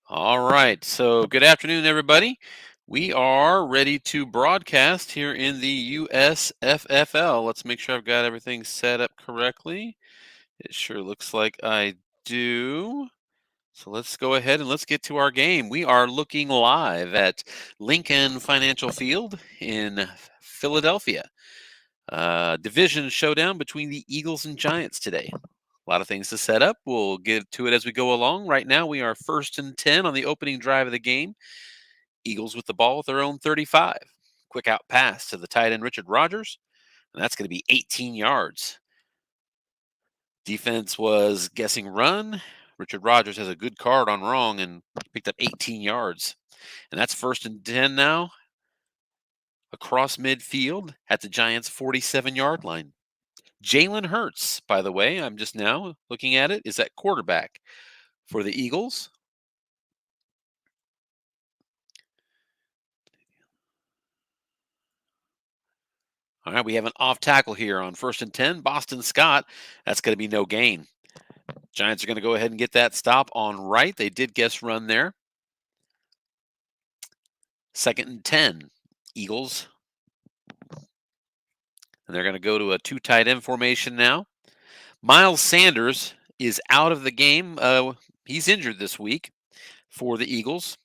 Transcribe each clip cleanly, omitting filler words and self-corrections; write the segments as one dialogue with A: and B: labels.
A: All right. So, good afternoon, everybody. We are ready to broadcast here in the USFFL. Let's make sure I've got everything set up correctly. It sure looks like I do. So, let's go ahead and let's get to our game. We are looking live at Lincoln Financial Field in Philadelphia. Division showdown between the Eagles and Giants today. A lot of things to set up. We'll get to it as we go along. Right now, we are first and 10 on the opening drive of the game. Eagles with the ball at their own 35. Quick out pass to the tight end, Richard Rogers, and that's going to be 18 yards. Defense was guessing run. Richard Rogers has a good card on wrong and picked up 18 yards. And that's first and 10 now across midfield at the Giants' 47-yard line. Jalen Hurts, by the way, I'm just now looking at it, is at quarterback for the Eagles. All right, we have an off tackle here on first and 10. Boston Scott, that's going to be no gain. Giants are going to go ahead and get that stop on right. They did guess run there. Second and 10. Eagles. And they're going to go to a two tight end formation now. Miles Sanders is out of the game. He's injured this week for the Eagles,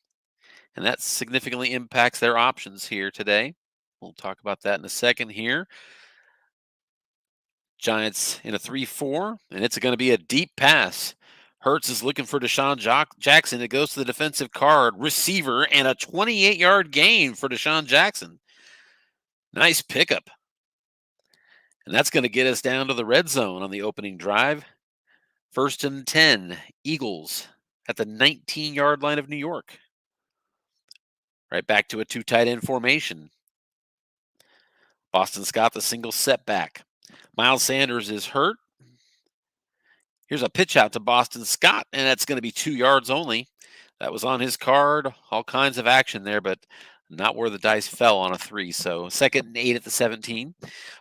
A: and that significantly impacts their options here today. We'll talk about that in a second here. Giants in a 3-4, and it's going to be a deep pass. Hurts is looking for Deshaun Jackson. It goes to the defensive card, receiver, and a 28-yard gain for Deshaun Jackson. Nice pickup. And that's going to get us down to the red zone on the opening drive. First and 10, Eagles at the 19-yard line of New York. Right back to a two tight end formation. Boston Scott, the single setback. Miles Sanders is hurt. Here's a pitch out to Boston Scott, and that's going to be 2 yards only. That was on his card. All kinds of action there, but not where the dice fell on a 3. So second and 8 at the 17.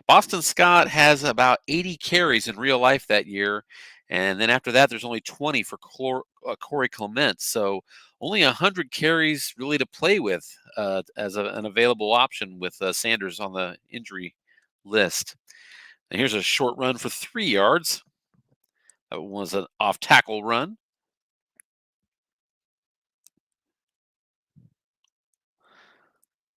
A: Boston Scott has about 80 carries in real life that year. And then after that, there's only 20 for Corey Clement. So only 100 carries really to play with as an available option with Sanders on the injury list. And here's a short run for 3 yards. That was an off tackle run.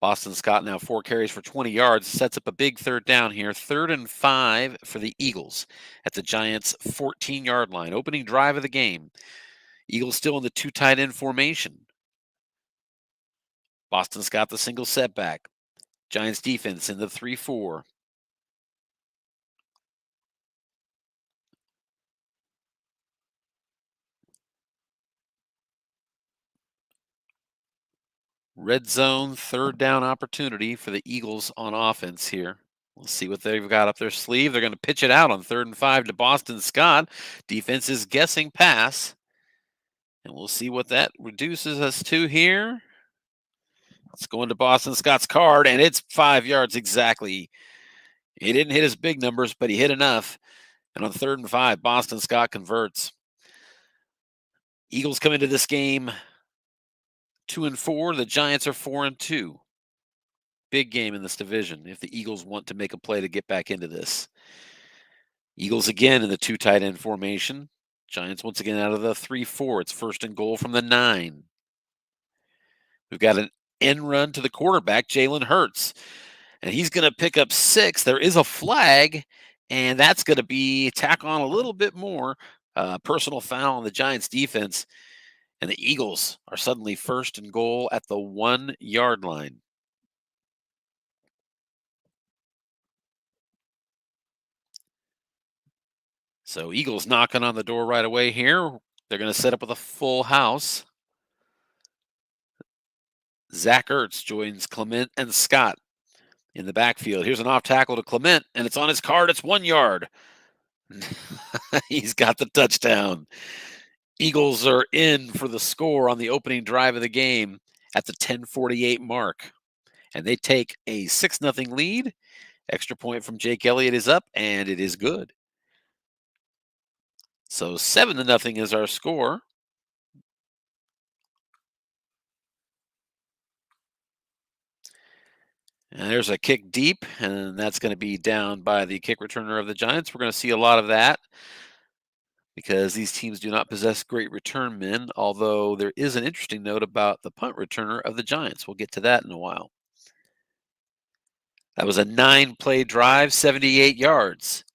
A: Boston Scott now 4 carries for 20 yards, sets up a big third down here. 3rd and 5 for the Eagles at the Giants' 14-yard line. Opening drive of the game. Eagles still in the two tight end formation. Boston Scott the single setback. Giants defense in the 3-4. Red zone third down opportunity for the Eagles on offense here. We'll see what they've got up their sleeve. They're going to pitch it out on 3rd and 5 to Boston Scott. Defense is guessing pass. And we'll see what that reduces us to here. It's going to Boston Scott's card, and it's 5 yards exactly. He didn't hit his big numbers, but he hit enough. And on 3rd and 5, Boston Scott converts. Eagles come into this game 2-4. The Giants are 4-2. Big game in this division if the Eagles want to make a play to get back into this. Eagles again in the two tight end formation. Giants once again out of the 3-4. It's first and goal from the 9. We've got an end run to the quarterback, Jalen Hurts. And he's going to pick up 6. There is a flag, and that's going to be tack on a little bit more. Personal foul on the Giants defense. And the Eagles are suddenly first and goal at the 1-yard line. So Eagles knocking on the door right away here. They're going to set up with a full house. Zach Ertz joins Clement and Scott in the backfield. Here's an off tackle to Clement, and it's on his card. It's 1 yard. He's got the touchdown. Eagles are in for the score on the opening drive of the game at the 10:48 mark. And they take a 6-0 lead. Extra point from Jake Elliott is up, and it is good. So 7-0 is our score. And there's a kick deep, and that's going to be down by the kick returner of the Giants. We're going to see a lot of that because these teams do not possess great return men, although there is an interesting note about the punt returner of the Giants. We'll get to that in a while. That was a 9-play drive, 78 yards.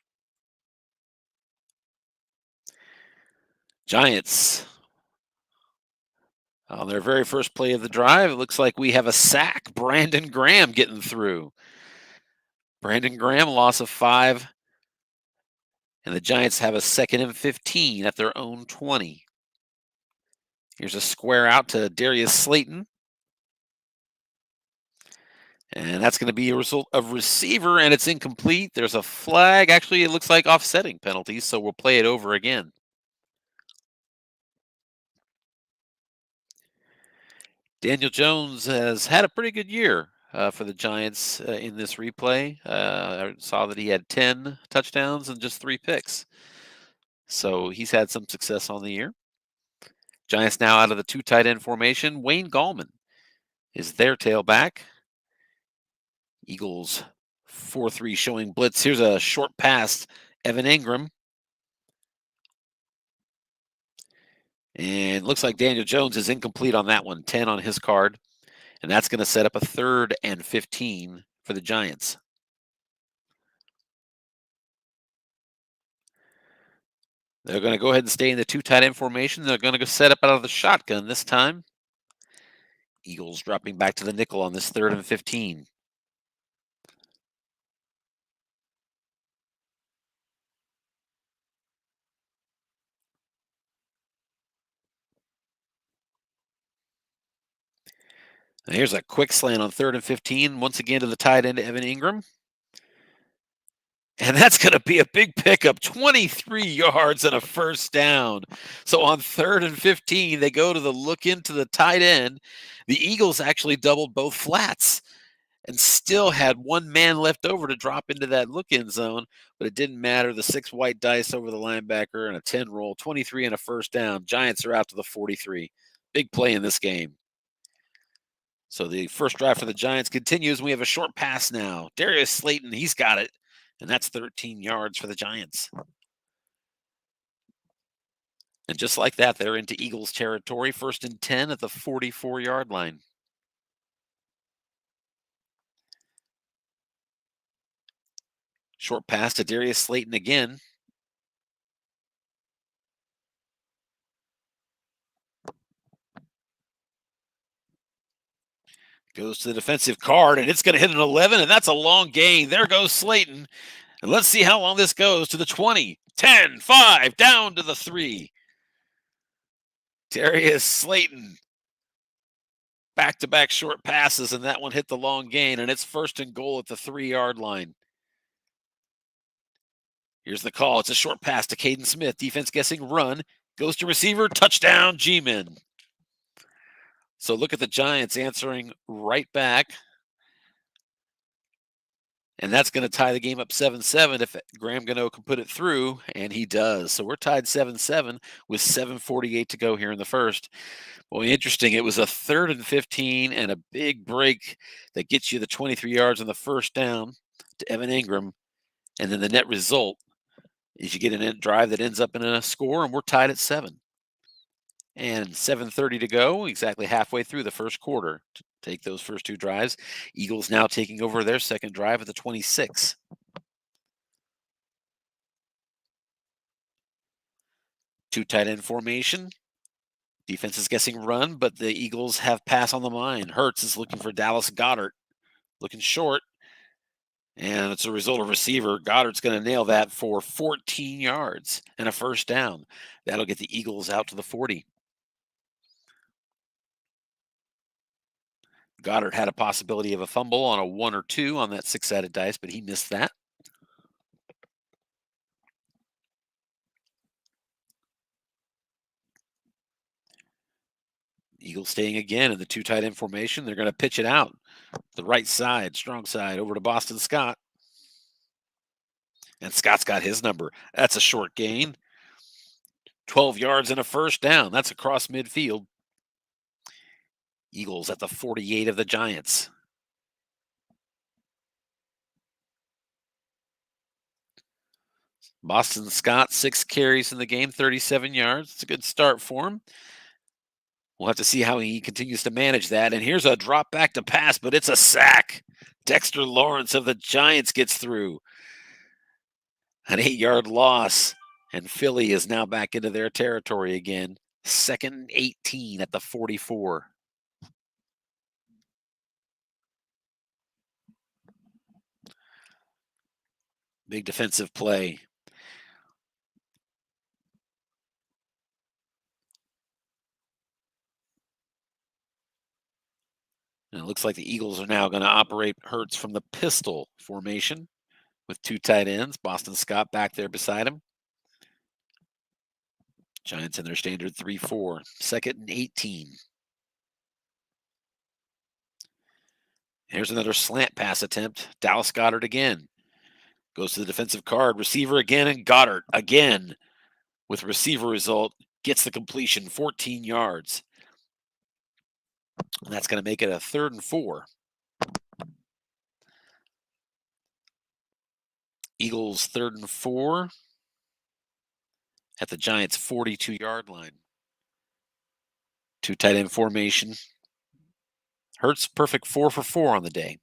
A: Giants, on their very first play of the drive, it looks like we have a sack. Brandon Graham getting through. Brandon Graham, loss of 5. And the Giants have a 2nd and 15 at their own 20. Here's a square out to Darius Slayton. And that's going to be a result of receiver, and it's incomplete. There's a flag. Actually, it looks like offsetting penalties, so we'll play it over again. Daniel Jones has had a pretty good year for the Giants in this replay. I saw that he had 10 touchdowns and just 3 picks. So he's had some success on the year. Giants now out of the 2 tight end formation. Wayne Gallman is their tailback. Eagles 4-3 showing blitz. Here's a short pass. Evan Ingram. And looks like Daniel Jones is incomplete on that one. 10 on his card. And that's going to set up a 3rd and 15 for the Giants. They're going to go ahead and stay in the 2 tight end formation. They're going to go set up out of the shotgun this time. Eagles dropping back to the nickel on this 3rd and 15. And here's a quick slant on 3rd and 15. Once again to the tight end, Evan Ingram. And that's going to be a big pickup, 23 yards and a first down. So on 3rd and 15, they go to the look into the tight end. The Eagles actually doubled both flats and still had one man left over to drop into that look-in zone, but it didn't matter. The 6 white dice over the linebacker and a 10 roll, 23 and a first down. Giants are out to the 43. Big play in this game. So the first drive for the Giants continues. We have a short pass now. Darius Slayton, he's got it. And that's 13 yards for the Giants. And just like that, they're into Eagles territory. 1st and 10 at the 44-yard line. Short pass to Darius Slayton again. Goes to the defensive card, and it's going to hit an 11, and that's a long gain. There goes Slayton. And let's see how long this goes to the 20, 10, 5, down to the 3. Darius Slayton. Back-to-back short passes, and that one hit the long gain, and it's 1st and goal at the 3-yard line. Here's the call. It's a short pass to Caden Smith. Defense guessing run. Goes to receiver. Touchdown, G-Men. So look at the Giants answering right back. And that's going to tie the game up 7-7 if Graham Gano can put it through, and he does. So we're tied 7-7 with 7:48 to go here in the first. Boy, interesting. It was a 3rd and 15 and a big break that gets you the 23 yards on the first down to Evan Ingram. And then the net result is you get an end drive that ends up in a score, and we're tied at 7. And 7:30 to go, exactly halfway through the first quarter to take those first 2 drives. Eagles now taking over their second drive at the 26. Two tight end formation. Defense is guessing run, but the Eagles have pass on the mind. Hurts is looking for Dallas Goedert, looking short. And it's a result of receiver. Goddard's going to nail that for 14 yards and a first down. That'll get the Eagles out to the 40. Goddard had a possibility of a fumble on a 1 or 2 on that 6-sided dice, but he missed that. Eagles staying again in the 2 tight end formation. They're going to pitch it out the right side, strong side, over to Boston Scott. And Scott's got his number. That's a short gain. 12 yards and a first down. That's across midfield. Eagles at the 48 of the Giants. Boston Scott, 6 carries in the game, 37 yards. It's a good start for him. We'll have to see how he continues to manage that. And here's a drop back to pass, but it's a sack. Dexter Lawrence of the Giants gets through. An 8-yard loss. And Philly is now back into their territory again. 2nd and 18 at the 44. Big defensive play. And it looks like the Eagles are now going to operate Hurts from the pistol formation with 2 tight ends. Boston Scott back there beside him. Giants in their standard 3-4. 2nd and 18. Here's another slant pass attempt. Dallas Goedert again. Goes to the defensive card. Receiver again, and Goddard again with receiver result. Gets the completion, 14 yards. And that's going to make it a 3rd and 4. Eagles 3rd and 4 at the Giants' 42-yard line. 2 tight end formation. Hurts perfect 4 for 4 on the day.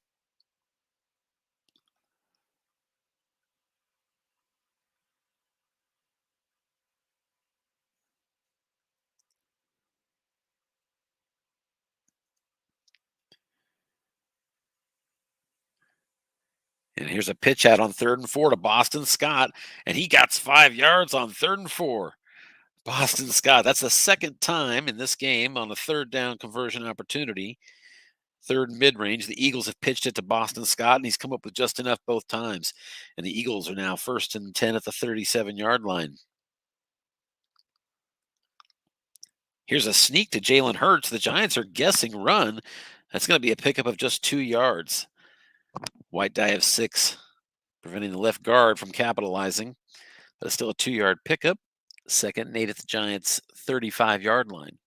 A: And here's a pitch out on 3rd and 4 to Boston Scott, and he got 5 yards on 3rd and 4. Boston Scott, that's the 2nd time in this game on a 3rd down conversion opportunity. 3rd mid-range. The Eagles have pitched it to Boston Scott, and he's come up with just enough both times. And the Eagles are now 1st and 10 at the 37-yard line. Here's a sneak to Jalen Hurts. The Giants are guessing run. That's going to be a pickup of just 2 yards. White die of 6, preventing the left guard from capitalizing. But it's still a 2-yard pickup. 2nd and 8 at the Giants' 35-yard line.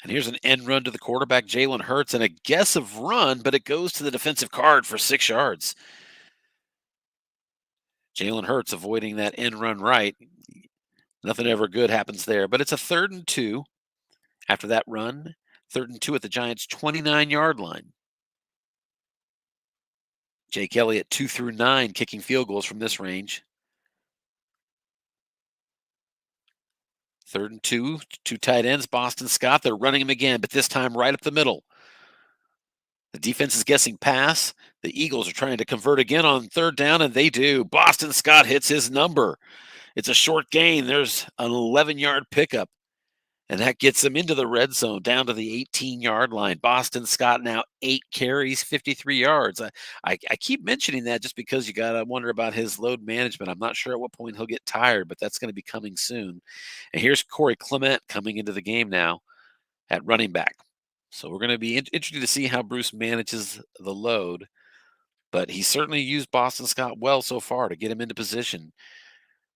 A: And here's an end run to the quarterback, Jalen Hurts, and a guess of run, but it goes to the defensive card for 6 yards. Jalen Hurts avoiding that end run right. Nothing ever good happens there, but it's a 3rd and 2 after that run. 3rd and 2 at the Giants' 29-yard line. Jake Elliott, 2 through 9, kicking field goals from this range. 3rd and 2, 2 tight ends, Boston Scott. They're running him again, but this time right up the middle. The defense is guessing pass. The Eagles are trying to convert again on 3rd down, and they do. Boston Scott hits his number. It's a short gain. There's an 11-yard pickup, and that gets them into the red zone down to the 18-yard line. Boston Scott now 8 carries, 53 yards. I keep mentioning that just because you got to wonder about his load management. I'm not sure at what point he'll get tired, but that's going to be coming soon. And here's Corey Clement coming into the game now at running back. So we're going to be interested to see how Bruce manages the load, but he certainly used Boston Scott well so far to get him into position.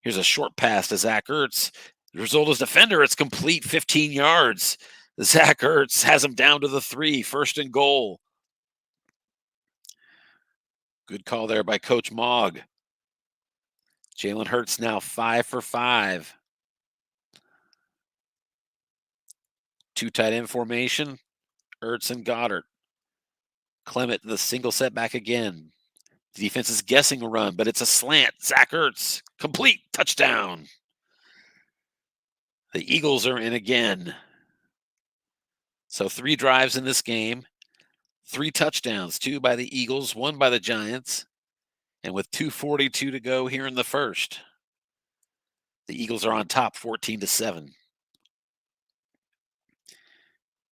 A: Here's a short pass to Zach Ertz. The result is defender. It's complete, 15 yards. Zach Ertz has him down to the 3, 1st and goal. Good call there by Coach Mogg. Jalen Hurts now 5 for 5. 2 tight end formation. Ertz and Goddard. Clement, the single setback again. The defense is guessing a run, but it's a slant. Zach Ertz, complete, touchdown. The Eagles are in again. So 3 drives in this game, 3 touchdowns, 2 by the Eagles, 1 by the Giants. And with 2:42 to go here in the first, the Eagles are on top 14-7.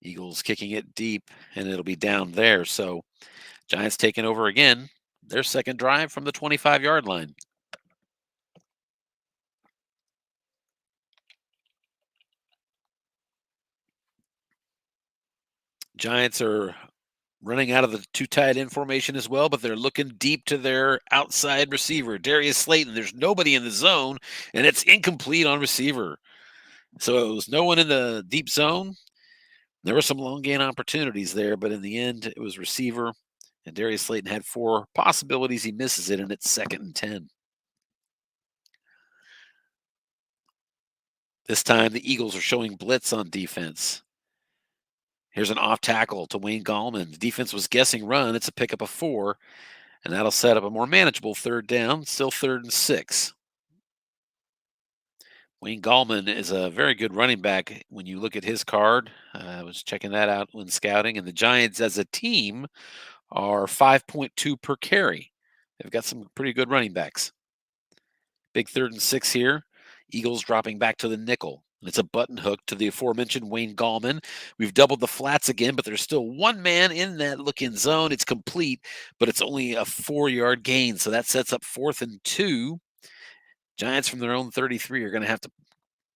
A: Eagles kicking it deep, and it'll be down there. So Giants taking over again. Their 2nd drive from the 25-yard line. Giants are running out of the 2 tight end formation as well, but they're looking deep to their outside receiver, Darius Slayton. There's nobody in the zone, and it's incomplete on receiver. So it was no one in the deep zone. There were some long gain opportunities there, but in the end, it was receiver. And Darius Slayton had four possibilities. He misses it, and it's 2nd and 10. This time, the Eagles are showing blitz on defense. Here's an off tackle to Wayne Gallman. The defense was guessing run. It's a pickup of 4, and that'll set up a more manageable 3rd down, still 3rd and 6. Wayne Gallman is a very good running back when you look at his card. I was checking that out when scouting, and the Giants as a team are 5.2 per carry. They've got some pretty good running backs. Big 3rd and 6 here. Eagles dropping back to the nickel. It's a button hook to the aforementioned Wayne Gallman. We've doubled the flats again, but there's still one man in that look-in zone. It's complete, but it's only a 4-yard gain, so that sets up 4th and 2. Giants from their own 33 are going to have to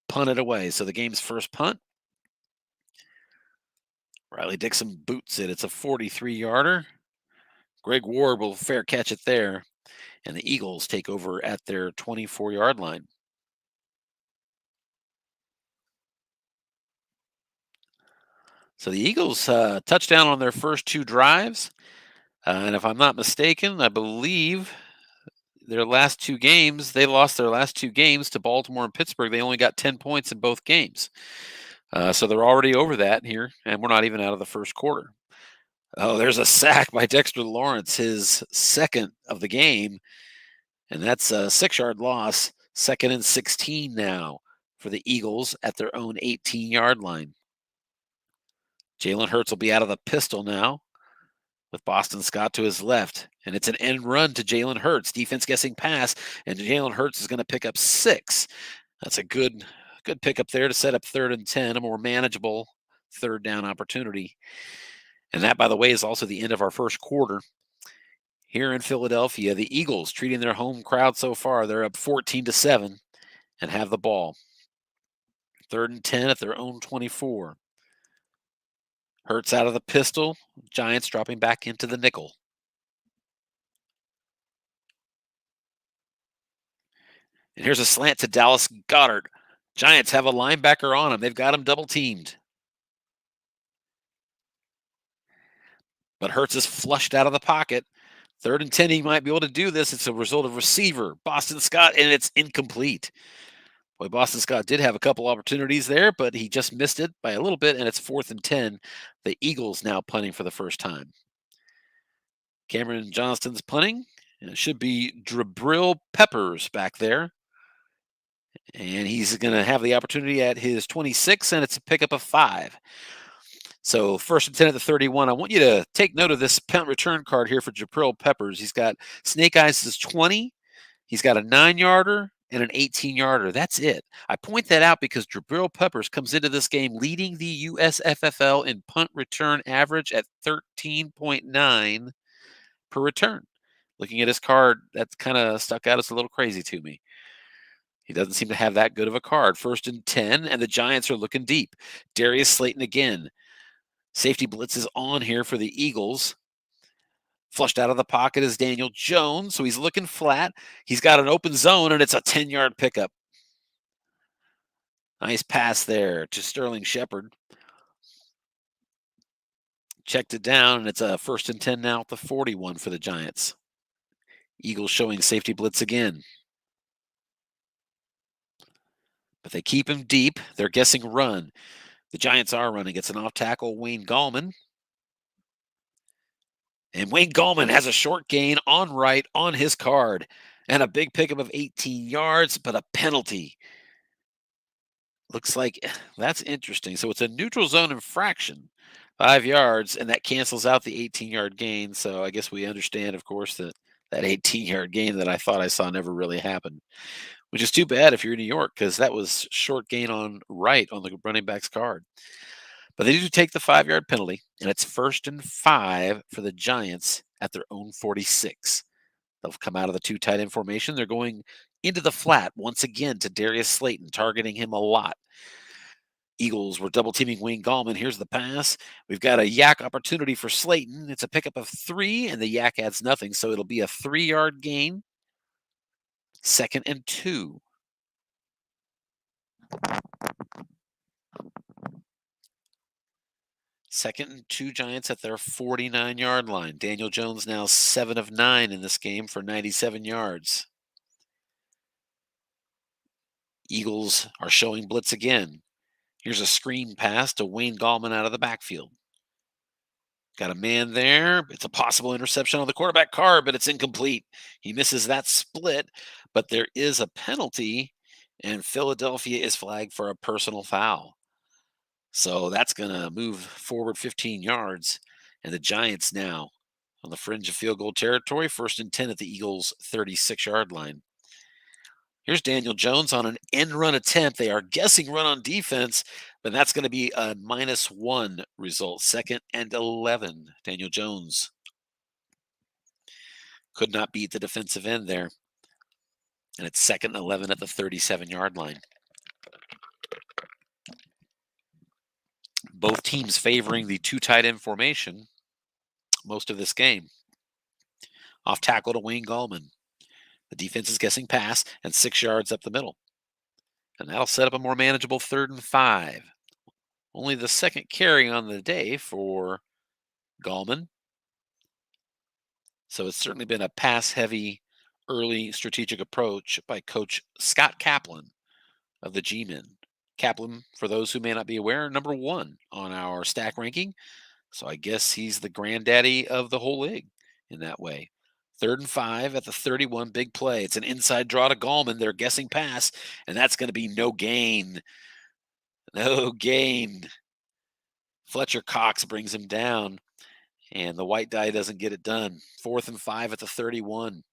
A: punt it away. So the game's first punt. Riley Dixon boots it. It's a 43-yarder. Greg Ward will fair catch it there, and the Eagles take over at their 24-yard line. So the Eagles touchdown on their first 2 drives. And if I'm not mistaken, I believe their last 2 games, they lost their last 2 games to Baltimore and Pittsburgh. They only got 10 points in both games. So they're already over that here, and we're not even out of the first quarter. Oh, there's a sack by Dexter Lawrence, his 2nd of the game, and that's a 6-yard loss. 2nd and 16 now for the Eagles at their own 18-yard line. Jalen Hurts will be out of the pistol now with Boston Scott to his left. And it's an end run to Jalen Hurts. Defense guessing pass, and Jalen Hurts is going to pick up 6. That's a good pickup there to set up 3rd and 10, a more manageable 3rd down opportunity. And that, by the way, is also the end of our first quarter. Here in Philadelphia, the Eagles treating their home crowd so far. They're up 14-7 and have the ball. 3rd and 10 at their own 24. Hurts out of the pistol. Giants dropping back into the nickel. And here's a slant to Dallas Goedert. Giants have a linebacker on him. They've got him double teamed. But Hurts is flushed out of the pocket. 3rd and 10, he might be able to do this. It's a result of receiver, Boston Scott, and it's incomplete. Boy, Boston Scott did have a couple opportunities there, but he just missed it by a little bit, and it's 4th and 10. The Eagles now punting for the first time. Cameron Johnston's punting, and it should be Jabril Peppers back there. And he's going to have the opportunity at his 26, and it's a pickup of 5. So 1st and 10 at the 31. I want you to take note of this punt return card here for Jabril Peppers. He's got Snake Eyes' 20. He's got a 9-yarder and an 18-yarder. That's it. I point that out because Jabril Peppers comes into this game leading the USFFL in punt return average at 13.9 per return. Looking at his card, that kind of stuck out as a little crazy to me. He doesn't seem to have that good of a card. 1st and 10, and the Giants are looking deep. Darius Slayton again. Safety blitz is on here for the Eagles. Flushed out of the pocket is Daniel Jones, so he's looking flat. He's got an open zone, and it's a 10-yard pickup. Nice pass there to Sterling Shepard. Checked it down, and it's a 1st and 10 now at the 41 for the Giants. Eagles showing safety blitz again. But they keep him deep. They're guessing run. The Giants are running. It's an off tackle, Wayne Gallman. And Wayne Gallman has a short gain on right on his card. And a big pickup of 18 yards, but a penalty. Looks like that's interesting. So it's a neutral zone infraction, 5 yards, and that cancels out the 18-yard gain. So I guess we understand, of course, that 18-yard gain that I thought I saw never really happened, which is too bad if you're in New York because that was short gain on right on the running back's card. But they do take the 5-yard penalty, and it's 1st and 5 for the Giants at their own 46. They'll come out of the 2 tight end formation. They're going into the flat once again to Darius Slayton, targeting him a lot. Eagles were double teaming Wayne Gallman. Here's the pass. We've got a yak opportunity for Slayton. It's a pickup of 3, and the yak adds nothing, so it'll be a 3-yard gain. 2nd and 2. 2nd and 2 Giants at their 49-yard line. Daniel Jones now 7 of 9 in this game for 97 yards. Eagles are showing blitz again. Here's a screen pass to Wayne Gallman out of the backfield. Got a man there. It's a possible interception on the quarterback card, but it's incomplete. He misses that split, but there is a penalty, and Philadelphia is flagged for a personal foul. So that's going to move forward 15 yards, and the Giants now on the fringe of field goal territory, 1st and 10 at the Eagles' 36-yard line. Here's Daniel Jones on an end run attempt. They are guessing run on defense, but that's going to be a -1 result. 2nd and 11. Daniel Jones could not beat the defensive end there. And it's 2nd and 11 at the 37-yard line. Both teams favoring the 2 tight end formation most of this game. Off tackle to Wayne Gallman. The defense is guessing pass and 6 yards up the middle. And that'll set up a more manageable 3rd and 5. Only the 2nd carry on the day for Gallman. So it's certainly been a pass-heavy, early strategic approach by Coach Scott Kaplan of the G-Men. Kaplan, for those who may not be aware, number 1 on our stack ranking. So I guess he's the granddaddy of the whole league in that way. 3rd and 5 at the 31, big play. It's an inside draw to Gallman. They're guessing pass, and that's going to be no gain. No gain. Fletcher Cox brings him down, and the white die doesn't get it done. 4th and 5 at the 31.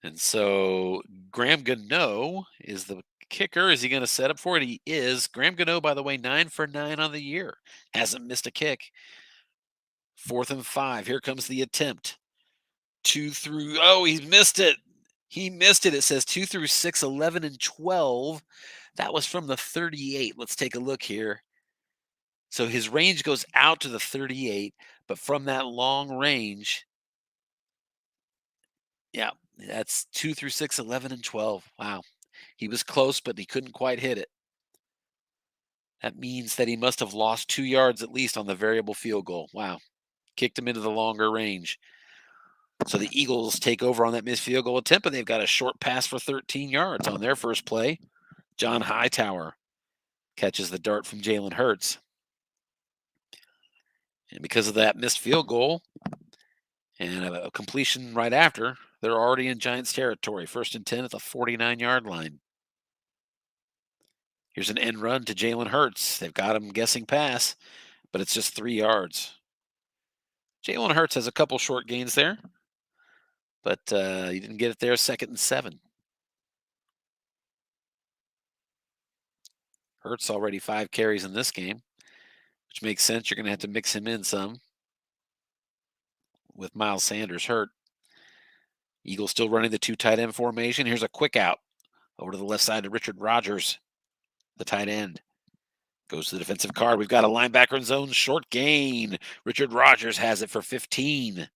A: And so Graham Gano is the kicker. Is he going to set up for it? He is. Graham Gano, by the way, 9 for 9 on the year. Hasn't missed a kick. 4th and 5. Here comes the attempt. 2 through, oh, he missed it. He missed it. It says 2 through 6, 11 and 12. That was from the 38. Let's take a look here. So his range goes out to the 38, but from that long range, yeah, that's 2 through 6, 11 and 12. Wow. He was close, but he couldn't quite hit it. That means that he must have lost 2 yards at least on the variable field goal. Wow. Kicked him into the longer range. So the Eagles take over on that missed field goal attempt, and they've got a short pass for 13 yards on their first play. John Hightower catches the dart from Jalen Hurts. And because of that missed field goal and a completion right after, they're already in Giants territory. 1st and 10 at the 49-yard line. Here's an end run to Jalen Hurts. They've got him guessing pass, but it's just 3 yards. Jalen Hurts has a couple short gains there, but he didn't get it there. 2nd and 7. Hurts already 5 carries in this game, which makes sense. You're going to have to mix him in some with Miles Sanders hurt. Eagles still running the 2 tight end formation. Here's a quick out over to the left side to Richard Rodgers, the tight end. Goes to the defensive card. We've got a linebacker in zone, short gain. Richard Rodgers has it for 15. And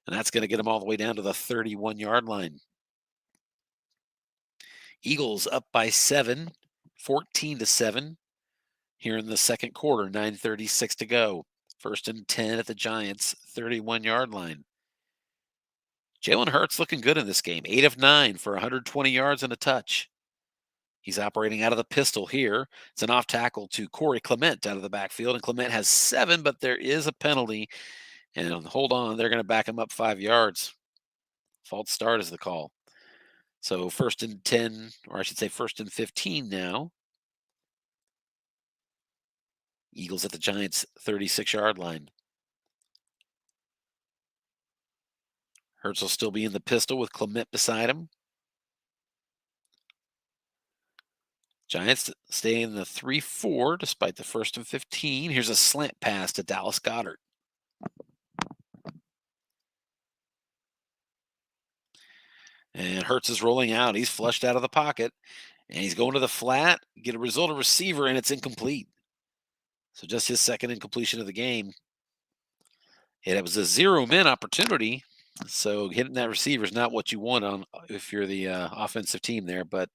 A: that's going to get him all the way down to the 31-yard line. Eagles up by 7, 14-7 here in the second quarter, 9:36 to go. 1st and 10 at the Giants' 31-yard line. Jalen Hurts looking good in this game. 8 of 9 for 120 yards and a touch. He's operating out of the pistol here. It's an off tackle to Corey Clement out of the backfield, and Clement has 7, but there is a penalty. And hold on, they're going to back him up 5 yards. False start is the call. So 1st and 10, or I should say 1st and 15 now. Eagles at the Giants' 36-yard line. Hurts will still be in the pistol with Clement beside him. Giants stay in the 3-4 despite the 1st and 15. Here's a slant pass to Dallas Goedert. And Hurts is rolling out. He's flushed out of the pocket. And he's going to the flat, get a result of receiver, and it's incomplete. So just his 2nd incompletion of the game. Yeah, it was a 0-min opportunity. So hitting that receiver is not what you want on if you're the offensive team there, but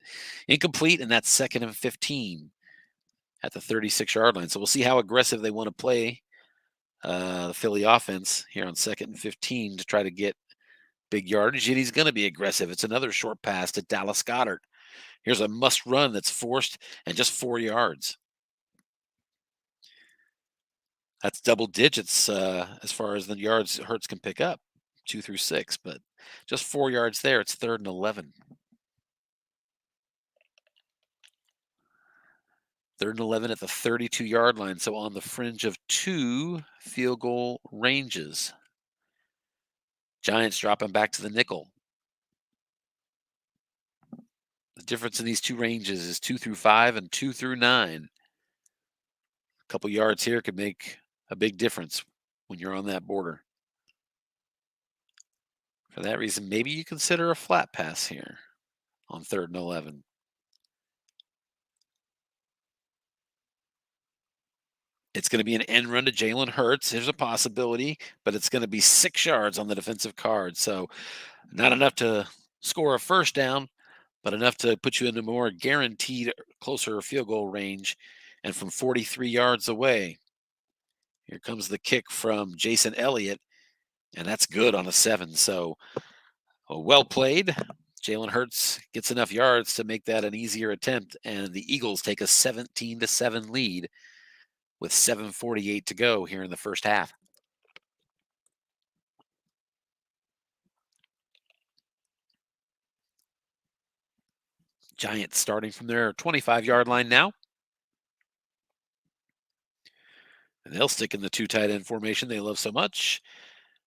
A: incomplete, and that's 2nd and 15 at the 36-yard line. So we'll see how aggressive they want to play the Philly offense here on 2nd and 15 to try to get big yardage. And he's going to be aggressive. It's another short pass to Dallas Goddard. Here's a must run that's forced and just 4 yards. That's double digits as far as the yards Hurts can pick up, 2 through 6, but just 4 yards there. It's 3rd and 11. 3rd and 11 at the 32-yard line, so on the fringe of 2 field goal ranges. Giants dropping back to the nickel. The difference in these 2 ranges is 2 through 5 and 2 through 9. A couple yards here could make a big difference when you're on that border. For that reason, maybe you consider a flat pass here on 3rd and 11. It's going to be an end run to Jalen Hurts. There's a possibility, but it's going to be 6 yards on the defensive card. So not enough to score a first down, but enough to put you into more guaranteed closer field goal range. And from 43 yards away, here comes the kick from Jason Elliott, and that's good on a 7. So well played. Jalen Hurts gets enough yards to make that an easier attempt, and the Eagles take a 17-7 lead with 7:48 to go here in the first half. Giants starting from their 25-yard line now. And they'll stick in the 2 tight end formation they love so much.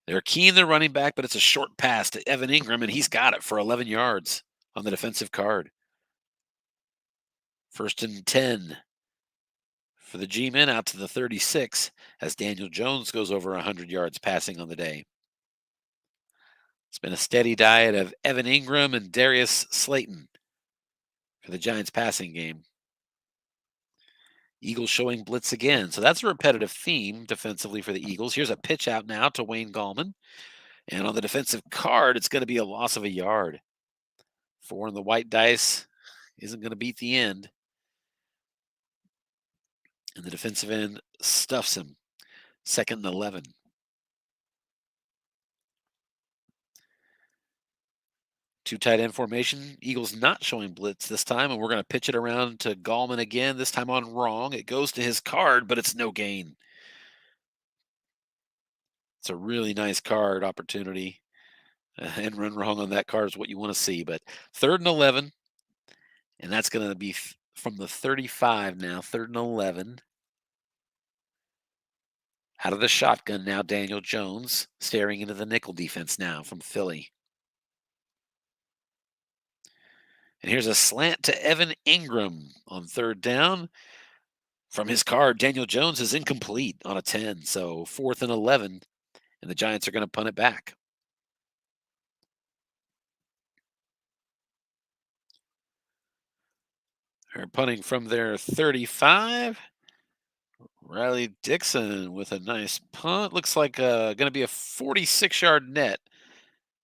A: They're keying their running back, but it's a short pass to Evan Ingram, and he's got it for 11 yards on the defensive card. 1st and 10 for the G-men out to the 36 as Daniel Jones goes over 100 yards passing on the day. It's been a steady diet of Evan Ingram and Darius Slayton for the Giants passing game. Eagles showing blitz again. So that's a repetitive theme defensively for the Eagles. Here's a pitch out now to Wayne Gallman. And on the defensive card, it's going to be a loss of a yard. 4 in the white dice isn't going to beat the end. And the defensive end stuffs him. 2nd and 11. Two tight end formation. Eagles not showing blitz this time, and we're going to pitch it around to Gallman again, this time on wrong. It goes to his card, but it's no gain. It's a really nice card opportunity. And run wrong on that card is what you want to see. But 3rd and 11, and that's going to be from the 35 now. 3rd and 11. Out of the shotgun now, Daniel Jones staring into the nickel defense now from Philly. And here's a slant to Evan Ingram on 3rd down. From his card, Daniel Jones is incomplete on a 10. So 4th and 11, and the Giants are going to punt it back. They're punting from their 35. Riley Dixon with a nice punt. Looks like going to be a 46-yard net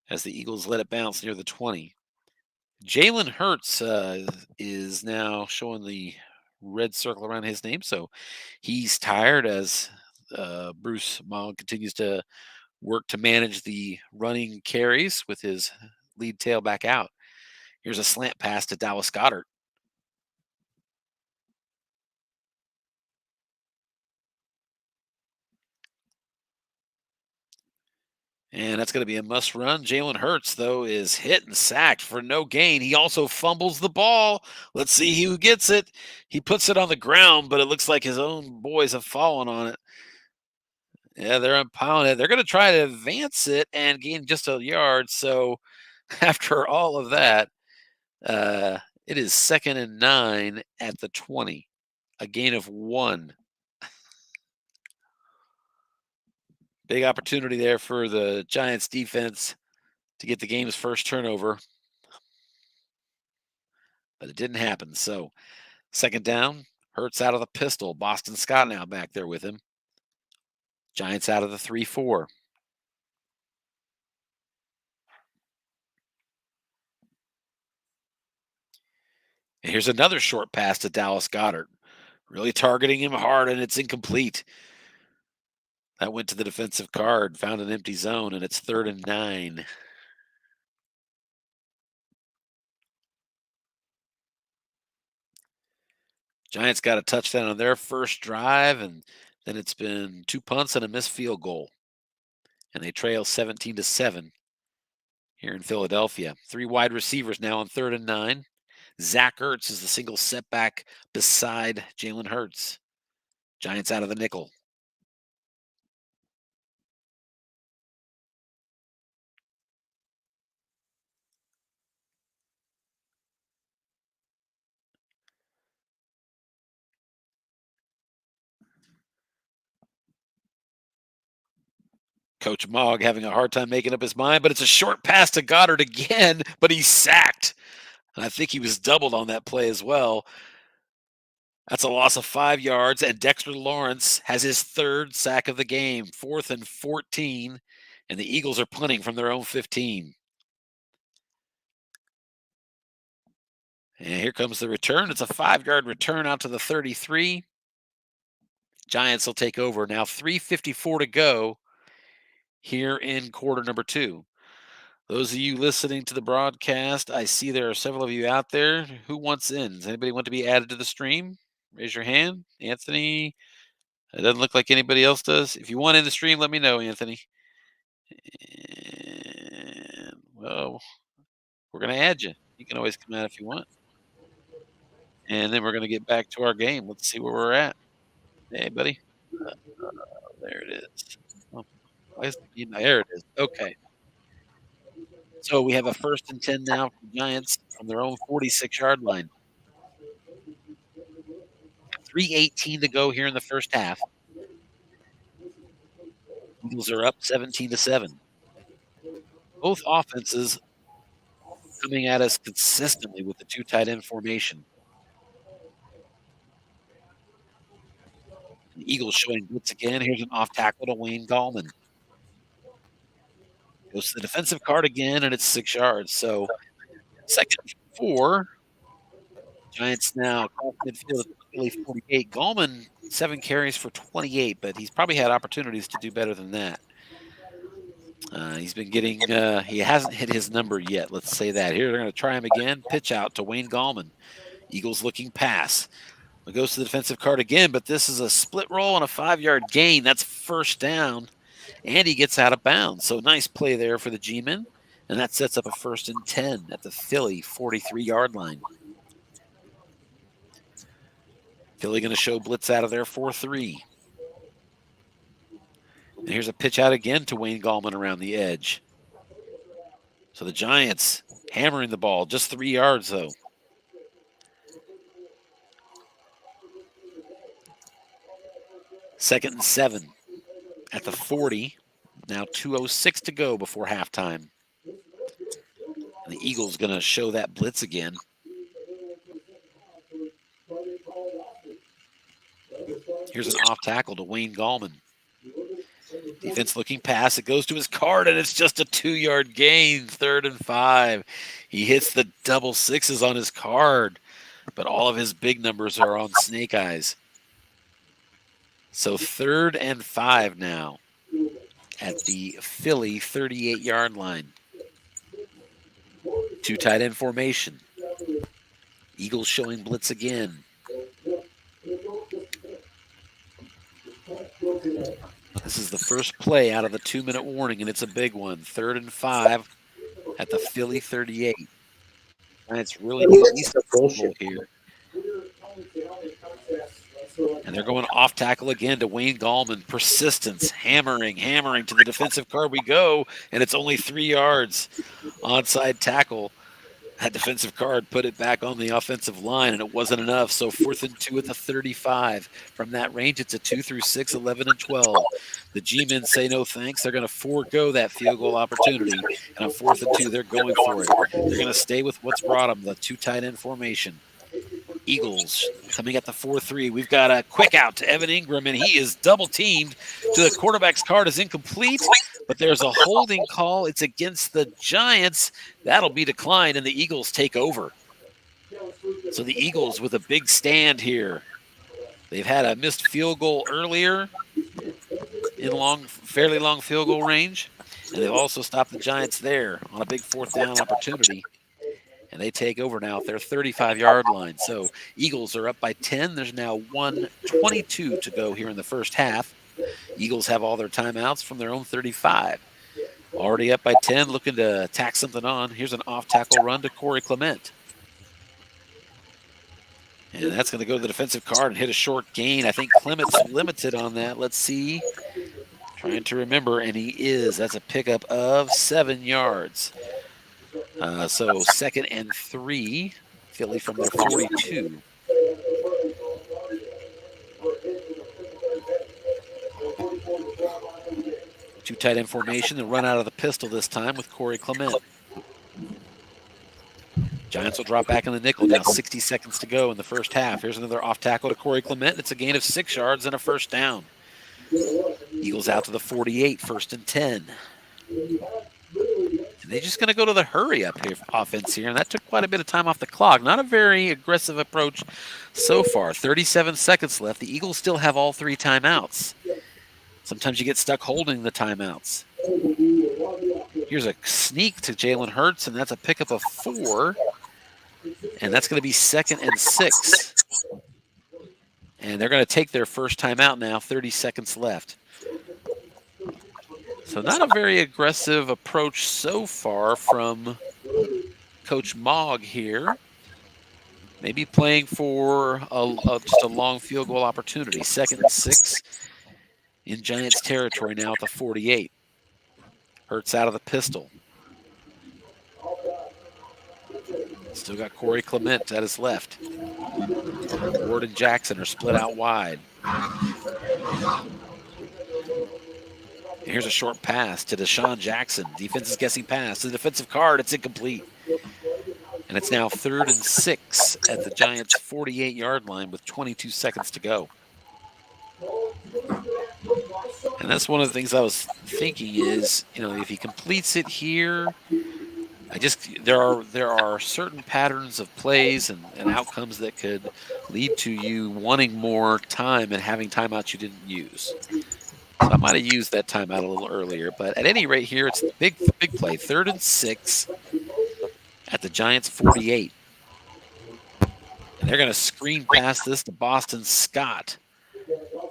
A: as the Eagles let it bounce near the 20. Jalen Hurts is now showing the red circle around his name, so he's tired as Bruce Maul continues to work to manage the running carries with his lead tailback out. Here's a slant pass to Dallas Goddard. And that's going to be a must run. Jalen Hurts, though, is hit and sacked for no gain. He also fumbles the ball. Let's see who gets it. He puts it on the ground, but it looks like his own boys have fallen on it. Yeah, they're impounding it. They're going to try to advance it and gain just a yard. So after all of that, it is 2nd and 9 at the 20, a gain of 1. Big opportunity there for the Giants defense to get the game's first turnover, but it didn't happen. So 2nd down, Hurts out of the pistol. Boston Scott now back there with him. Giants out of the 3-4. And here's another short pass to Dallas Goedert. Really targeting him hard, and it's incomplete. That went to the defensive card, found an empty zone, and it's 3rd and 9. Giants got a touchdown on their first drive, and then it's been 2 punts and a missed field goal. And they trail 17-7 here in Philadelphia. 3 wide receivers now on 3rd and 9. Zach Ertz is the single setback beside Jalen Hurts. Giants out of the nickel. Coach Mogg having a hard time making up his mind, but it's a short pass to Goddard again, but he's sacked. And I think he was doubled on that play as well. That's a loss of 5 yards, and Dexter Lawrence has his 3rd sack of the game, 4th and 14, and the Eagles are punting from their own 15. And here comes the return. It's a 5-yard return out to the 33. Giants will take over. Now 3:54 to go here in quarter number 2. Those of you listening to the broadcast, I see there are several of you out there. Who wants in? Does anybody want to be added to the stream? Raise your hand. Anthony. It doesn't look like anybody else does. If you want in the stream, let me know, Anthony. And, well, we're going to add you. You can always come out if you want. And then we're going to get back to our game. Let's see where we're at. Hey, buddy. There it is. Oh, there it is. Okay. So we have a 1st and 10 now for the Giants from their own 46-yard line. 3:18 to go here in the first half. Eagles are up 17-7. Both offenses coming at us consistently with the 2 tight end formation. The Eagles showing blitz again. Here's an off tackle to Wayne Gallman. Goes to the defensive card again, and it's 6 yards. So 2nd and 4. Giants now across midfield at the Philly 48. Gallman, 7 carries for 28, but he's probably had opportunities to do better than that. He's been getting, he hasn't hit his number yet. Let's say that. Here, they're going to try him again. Pitch out to Wayne Gallman. Eagles looking pass. It goes to the defensive card again, but this is a split roll and a 5-yard gain. That's 1st down, and he gets out of bounds. So nice play there for the G-men, and that sets up a 1st and 10 at the Philly 43-yard line. Philly going to show blitz out of their 4-3. And here's a pitch out again to Wayne Gallman around the edge. So the Giants hammering the ball, just 3 yards though. Second and 7 at the 40. Now 2:06 to go before halftime. And the Eagles going to show that blitz again. Here's an off tackle to Wayne Gallman. Defense looking pass. It goes to his card, and it's just a 2-yard gain. 3rd and 5. He hits the double sixes on his card, but all of his big numbers are on snake eyes. So 3rd and 5 now at the Philly 38-yard line. 2 tight end formation. Eagles showing blitz again. This is the first play out of the 2-minute warning, and it's a big one. 3rd and 5 at the Philly 38. Giants really need at least a goal here. And they're going off tackle again to Wayne Gallman. Persistence, hammering to the defensive card we go, and it's only 3 yards. Onside tackle. That defensive card put it back on the offensive line, and it wasn't enough. So 4th and 2 at the 35. From that range, it's a 2 through 6, 11 and 12. The G-men say no thanks. They're going to forego that field goal opportunity. And on 4th and 2, they're going for it. They're going to stay with what's brought them, the 2 tight end formation. Eagles coming at the 4-3. We've got a quick out to Evan Ingram, and he is double teamed to the quarterback's card is incomplete, but there's a holding call. It's against the Giants. That'll be declined, and the Eagles take over. So the Eagles with a big stand here. They've had a missed field goal earlier in fairly long field goal range, and they've also stopped the Giants there on a big 4th down opportunity. And they take over now at their 35-yard line. So Eagles are up by 10. There's now 1:22 to go here in the first half. Eagles have all their timeouts from their own 35. Already up by 10, looking to tack something on. Here's an off-tackle run to Corey Clement. And that's going to go to the defensive card and hit a short gain. I think Clement's limited on that. Let's see. Trying to remember, and he is. That's a pickup of 7 yards. So 2nd and 3, Philly from their 42. Two tight end formation, the run out of the pistol this time with Corey Clement. Giants will drop back in the nickel. Now 60 seconds to go in the first half. Here's another off tackle to Corey Clement. It's a gain of 6 yards and a first down. Eagles out to the 48, 1st and 10. And they're just going to go to the hurry up here offense here, and that took quite a bit of time off the clock. Not a very aggressive approach so far. 37 seconds left. The Eagles still have all 3 timeouts. Sometimes you get stuck holding the timeouts. Here's a sneak to Jalen Hurts, and that's a pickup of 4. And that's going to be 2nd and 6. And they're going to take their first timeout now, 30 seconds left. So not a very aggressive approach so far from Coach Mogg here. Maybe playing for just a long field goal opportunity. 2nd and 6 in Giants territory now at the 48. Hurts out of the pistol. Still got Corey Clement at his left. Ward and Jackson are split out wide. Here's a short pass to Deshaun Jackson. Defense is guessing pass to the defensive card. It's incomplete. And it's now 3rd and 6 at the Giants' 48-yard line with 22 seconds to go. And that's one of the things I was thinking is, if he completes it here, there are certain patterns of plays and outcomes that could lead to you wanting more time and having timeouts you didn't use. So I might have used that timeout a little earlier, but at any rate here, it's the big play. 3rd and 6 at the Giants' 48. And they're going to screen pass this to Boston Scott.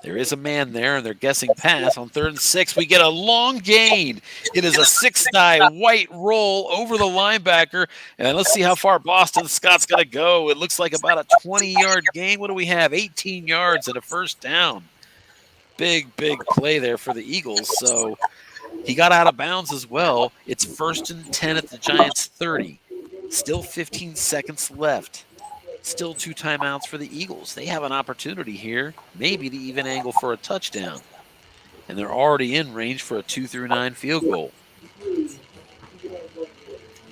A: There is a man there, and they're guessing pass on 3rd and 6. We get a long gain. It is a 6-die white roll over the linebacker. And let's see how far Boston Scott's going to go. It looks like about a 20-yard gain. What do we have? 18 yards and a first down. Big play there for the Eagles. So he got out of bounds as well. It's 1st and 10 at the Giants' 30. Still 15 seconds left. Still 2 timeouts for the Eagles. They have an opportunity here, maybe to even angle for a touchdown. And they're already in range for a 2-9 field goal.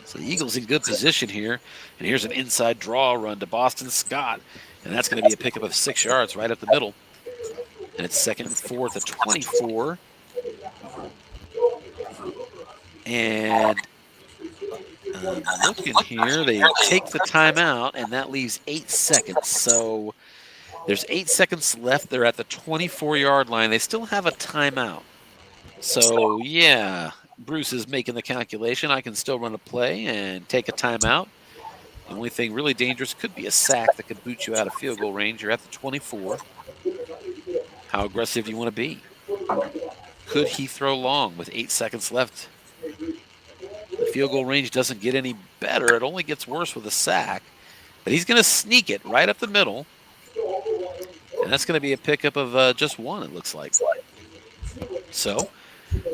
A: So the Eagles in good position here. And here's an inside draw run to Boston Scott. And that's going to be a pickup of 6 yards right up the middle. And it's 2nd and 4 at 24. And looking here, they take the timeout, and that leaves 8 seconds. So there's 8 seconds left. They're at the 24-yard line. They still have a timeout. So, yeah, Bruce is making the calculation. I can still run a play and take a timeout. The only thing really dangerous could be a sack that could boot you out of field goal range. You're at the 24. How aggressive do you want to be? Could he throw long with 8 seconds left? The field goal range doesn't get any better. It only gets worse with a sack. But he's going to sneak it right up the middle. And that's going to be a pickup of just 1, it looks like. So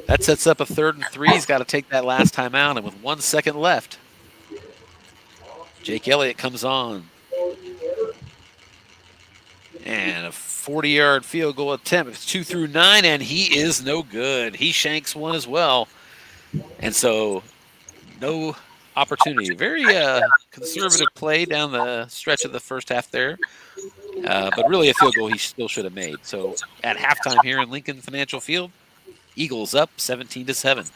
A: that sets up a 3rd and 3. He's got to take that last time out. And with 1 second left, Jake Elliott comes on. And a 40-yard field goal attempt. It's 2-9, and he is no good. He shanks 1 as well. And so no opportunity. Very conservative play down the stretch of the first half there. But really a field goal he still should have made. So at halftime here in Lincoln Financial Field, Eagles up 17-7.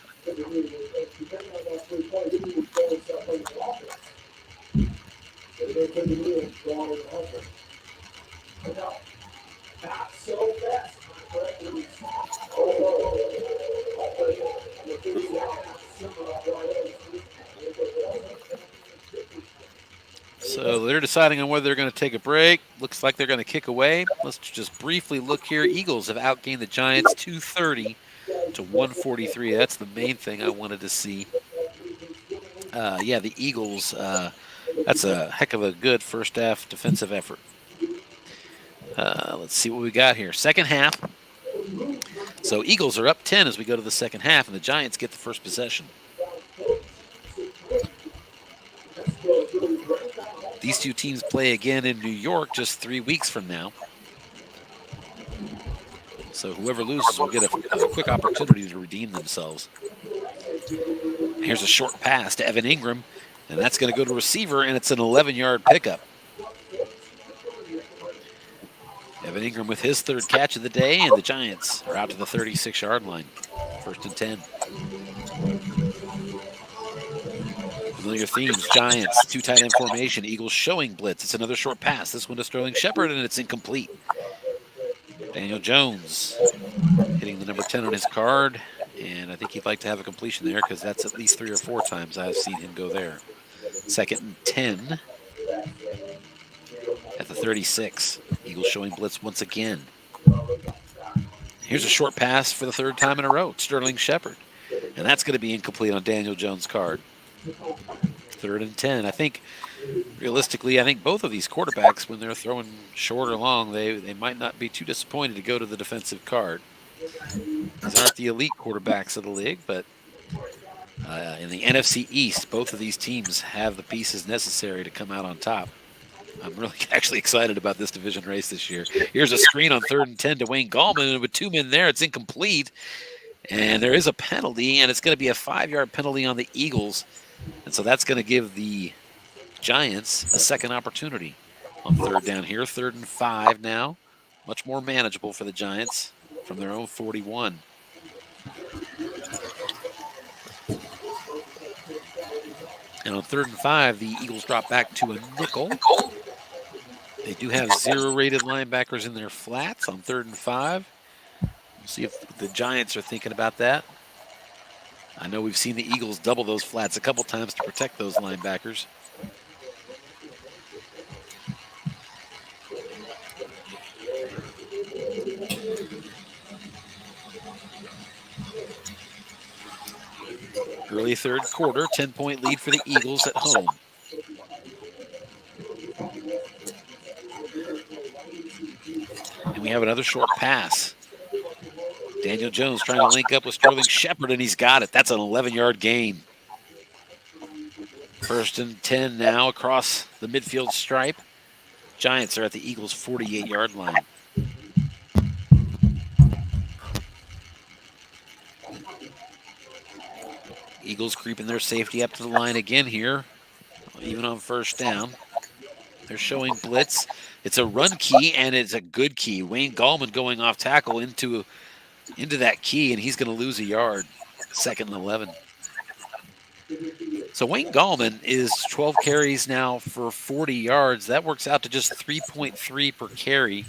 A: So they're deciding on whether they're going to take a break. Looks like they're going to kick away. Let's just briefly look here. Eagles have outgained the Giants 230 to 143. That's the main thing I wanted to see. Yeah, the Eagles, that's a heck of a good first half defensive effort. Let's see what we got here. Second half. So Eagles are up 10 as we go to the second half, and the Giants get the first possession. These two teams play again in New York just 3 weeks from now. So whoever loses will get a quick opportunity to redeem themselves. Here's a short pass to Evan Ingram, and that's going to go to receiver, and it's an 11-yard pickup. Evan Ingram with his third catch of the day, and the Giants are out to the 36-yard line. First and 10. Familiar themes, Giants, two tight end formation, Eagles showing blitz. It's another short pass. This one to Sterling Shepard, and it's incomplete. Daniel Jones hitting the number 10 on his card, and I think he'd like to have a completion there because that's at least 3 or 4 times I've seen him go there. Second and 10 at the 36. Eagles showing blitz once again. Here's a short pass for the third time in a row, Sterling Shepard, and that's going to be incomplete on Daniel Jones' card. Third and 10. I think realistically, I think both of these quarterbacks, when they're throwing short or long, they might not be too disappointed to go to the defensive card. These aren't the elite quarterbacks of the league, but in the NFC East, both of these teams have the pieces necessary to come out on top. I'm really actually excited about this division race this year. Here's a screen on third and 10 to Wayne Gallman, and with 2 men there, it's incomplete. And there is a penalty, and it's going to be a 5-yard penalty on the Eagles. And so that's going to give the Giants a second opportunity on third down here. 3rd and 5 now. Much more manageable for the Giants from their own 41. And on 3rd and 5, the Eagles drop back to a nickel. They do have 0 rated linebackers in their flats on 3rd and 5. We'll see if the Giants are thinking about that. I know we've seen the Eagles double those flats a couple times to protect those linebackers. Early third quarter, 10-point lead for the Eagles at home. And we have another short pass. Daniel Jones trying to link up with Sterling Shepard, and he's got it. That's an 11-yard gain. 1st and 10 now across the midfield stripe. Giants are at the Eagles' 48-yard line. Eagles creeping their safety up to the line again here, even on first down. They're showing blitz. It's a run key, and it's a good key. Wayne Gallman going off tackle into that key, and he's going to lose a yard. 2nd and 11. So Wayne Gallman is 12 carries now for 40 yards. That works out to just 3.3 per carry.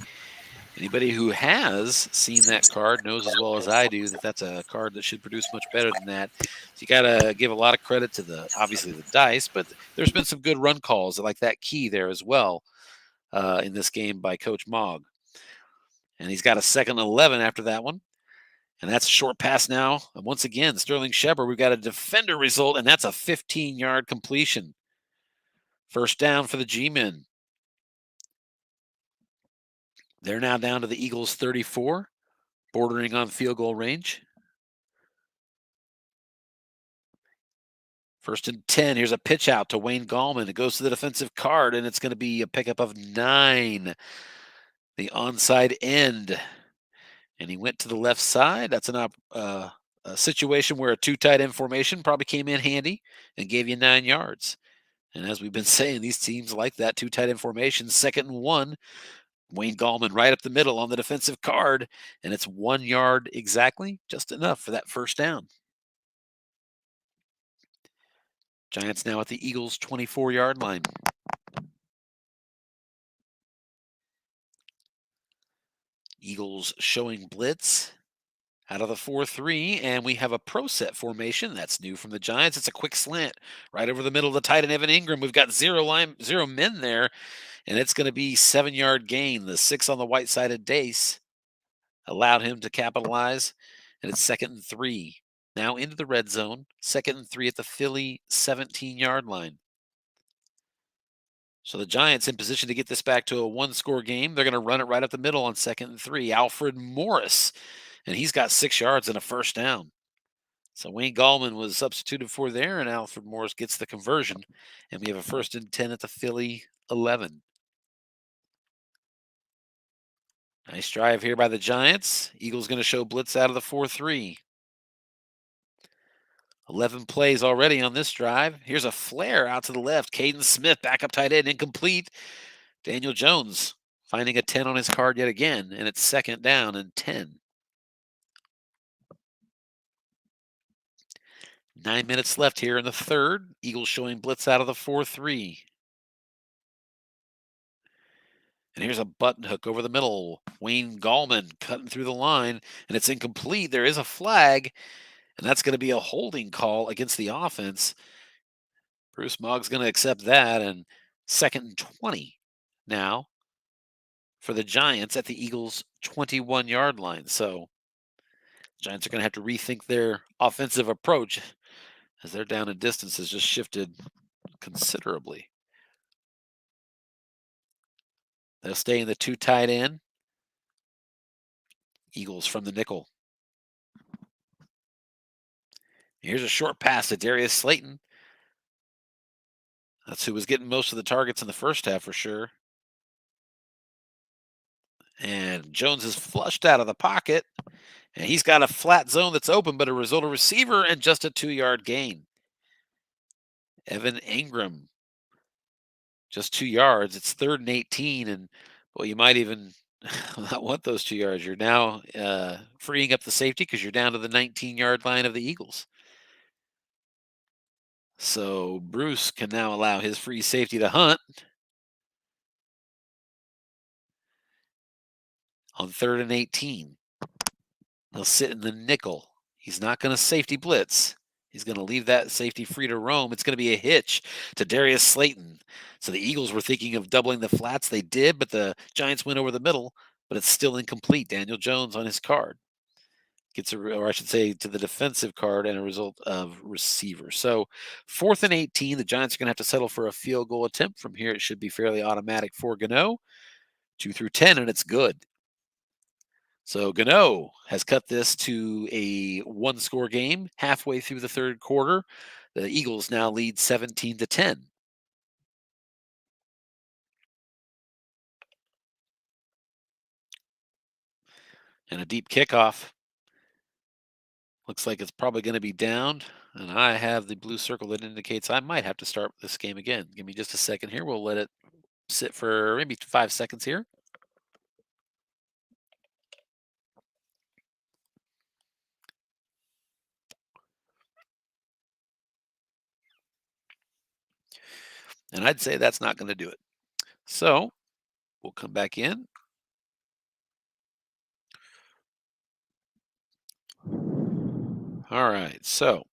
A: Anybody who has seen that card knows as well as I do that that's a card that should produce much better than that. So you got to give a lot of credit to obviously the dice, but there's been some good run calls like that key there as well in this game by Coach Mogg. And he's got a 2nd and 11 after that one. And that's a short pass now. And once again, Sterling Shepard, we've got a defender result, and that's a 15-yard completion. First down for the G-Men. They're now down to the Eagles' 34, bordering on field goal range. 1st and 10. Here's a pitch out to Wayne Gallman. It goes to the defensive card, and it's going to be a pickup of 9. The onside end. And he went to the left side. That's a situation where a 2 tight end formation probably came in handy and gave you 9 yards. And as we've been saying, these teams like that 2 tight end formation. 2nd and 1. Wayne Gallman right up the middle on the defensive card, and it's 1 yard exactly, just enough for that first down. Giants now at the Eagles' 24-yard line. Eagles showing blitz out of the 4-3, and we have a pro set formation. That's new from the Giants. It's a quick slant right over the middle of the tight end, Evan Ingram. We've got zero men there, and it's going to be 7-yard gain. The 6 on the white side of Dace allowed him to capitalize, and it's 2nd and 3. Now into the red zone, 2nd and 3 at the Philly 17-yard line. So the Giants in position to get this back to a one-score game. They're going to run it right up the middle on 2nd and 3. Alfred Morris, and he's got 6 yards and a first down. So Wayne Gallman was substituted for there, and Alfred Morris gets the conversion. And we have a 1st and 10 at the Philly 11. Nice drive here by the Giants. Eagles going to show blitz out of the 4-3. 11 plays already on this drive. Here's a flare out to the left. Caden Smith, backup tight end, incomplete. Daniel Jones finding a 10 on his card yet again, and it's 2nd down and 10. 9 minutes left here in the third. Eagles showing blitz out of the 4-3. And here's a button hook over the middle. Wayne Gallman cutting through the line, and it's incomplete. There is a flag, and that's going to be a holding call against the offense. Bruce Mogg's going to accept that, and 2nd and 20 now for the Giants at the Eagles' 21-yard line. So Giants are going to have to rethink their offensive approach as their down and distance has just shifted considerably. They'll stay in the 2 tight end. Eagles from the nickel. Here's a short pass to Darius Slayton. That's who was getting most of the targets in the first half for sure. And Jones is flushed out of the pocket. And he's got a flat zone that's open, but a result of receiver and just a 2-yard gain. Evan Ingram, just 2 yards. It's 3rd and 18. And, well, you might even not want those 2 yards. You're now freeing up the safety because you're down to the 19-yard line of the Eagles. So Bruce can now allow his free safety to hunt on 3rd and 18. He'll sit in the nickel. He's not going to safety blitz. He's going to leave that safety free to roam. It's going to be a hitch to Darius Slayton. So the Eagles were thinking of doubling the flats. They did, but the Giants went over the middle, but it's still incomplete. Daniel Jones on his card gets or I should say, to the defensive card and a result of receiver. So 4th and 18, the Giants are going to have to settle for a field goal attempt. From here, it should be fairly automatic for Gano. 2 through 10, and it's good. So Gano has cut this to a one-score game halfway through the third quarter. The Eagles now lead 17-10. And a deep kickoff. Looks like it's probably going to be downed. And I have the blue circle that indicates I might have to start this game again. Give me just a second here. We'll let it sit for maybe 5 seconds here. And I'd say that's not going to do it. So we'll come back in. All right. So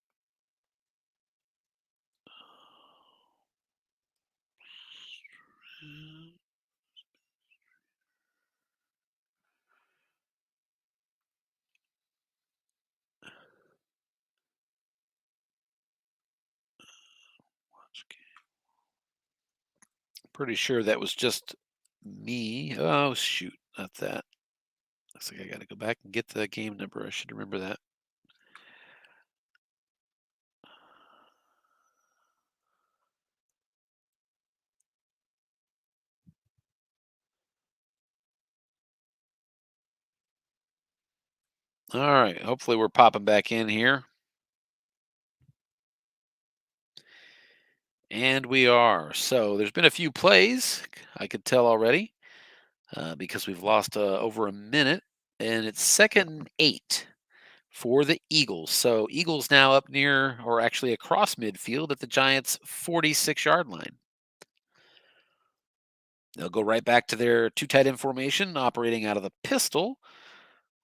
A: pretty sure that was just me. Oh, shoot. Not that. Looks like I got to go back and get the game number. I should remember that. All right. Hopefully we're popping back in here. And we are. So there's been a few plays, I could tell already, because we've lost over a minute. And it's 2nd and 8 for the Eagles. So Eagles now up near, or actually across midfield at the Giants' 46-yard line. They'll go right back to their two tight end formation, operating out of the pistol,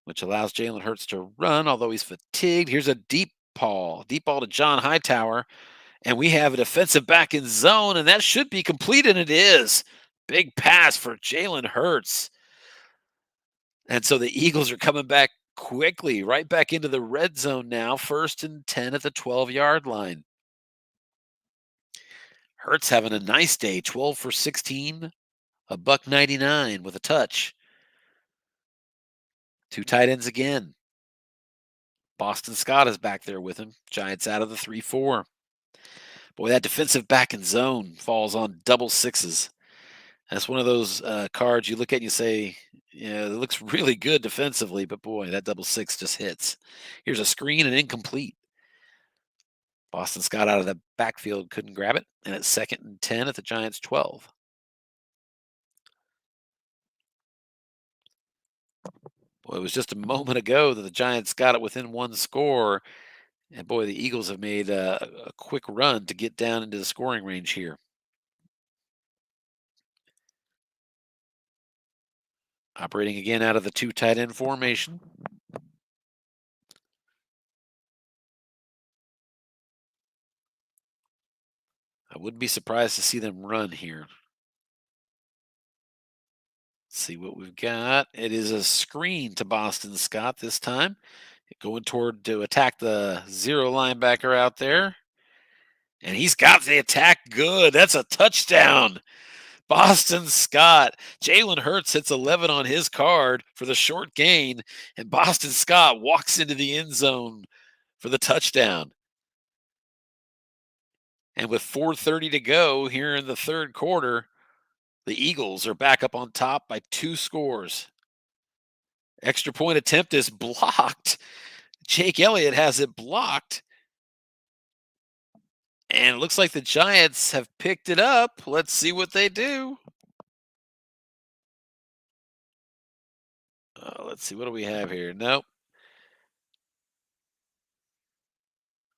A: which allows Jalen Hurts to run, although he's fatigued. Here's a deep ball to John Hightower, and we have a defensive back in zone, and that should be complete, and it is. Big pass for Jalen Hurts. And so the Eagles are coming back quickly, right back into the red zone now, 1st and 10 at the 12-yard line. Hurts having a nice day, 12 for 16, a buck 99 with a touch. Two tight ends again. Boston Scott is back there with him. Giants out of the 3-4. Boy, that defensive back in zone falls on double sixes. That's one of those cards you look at and you say, yeah, it looks really good defensively, but boy, that double six just hits. Here's a screen and incomplete. Boston Scott out of the backfield couldn't grab it, and it's 2nd and 10 at the Giants' 12. Boy, it was just a moment ago that the Giants got it within one score, and boy, the Eagles have made a quick run to get down into the scoring range here. Operating again out of the two tight end formation. I wouldn't be surprised to see them run here. Let's see what we've got. It is a screen to Boston Scott this time. Going toward to attack the zero linebacker out there. And he's got the attack good. That's a touchdown. Boston Scott. Jalen Hurts hits 11 on his card for the short gain, and Boston Scott walks into the end zone for the touchdown. And with 4:30 to go here in the third quarter, the Eagles are back up on top by 2 scores. Extra point attempt is blocked. Jake Elliott has it blocked. And it looks like the Giants have picked it up. Let's see what they do. Let's see. What do we have here? Nope.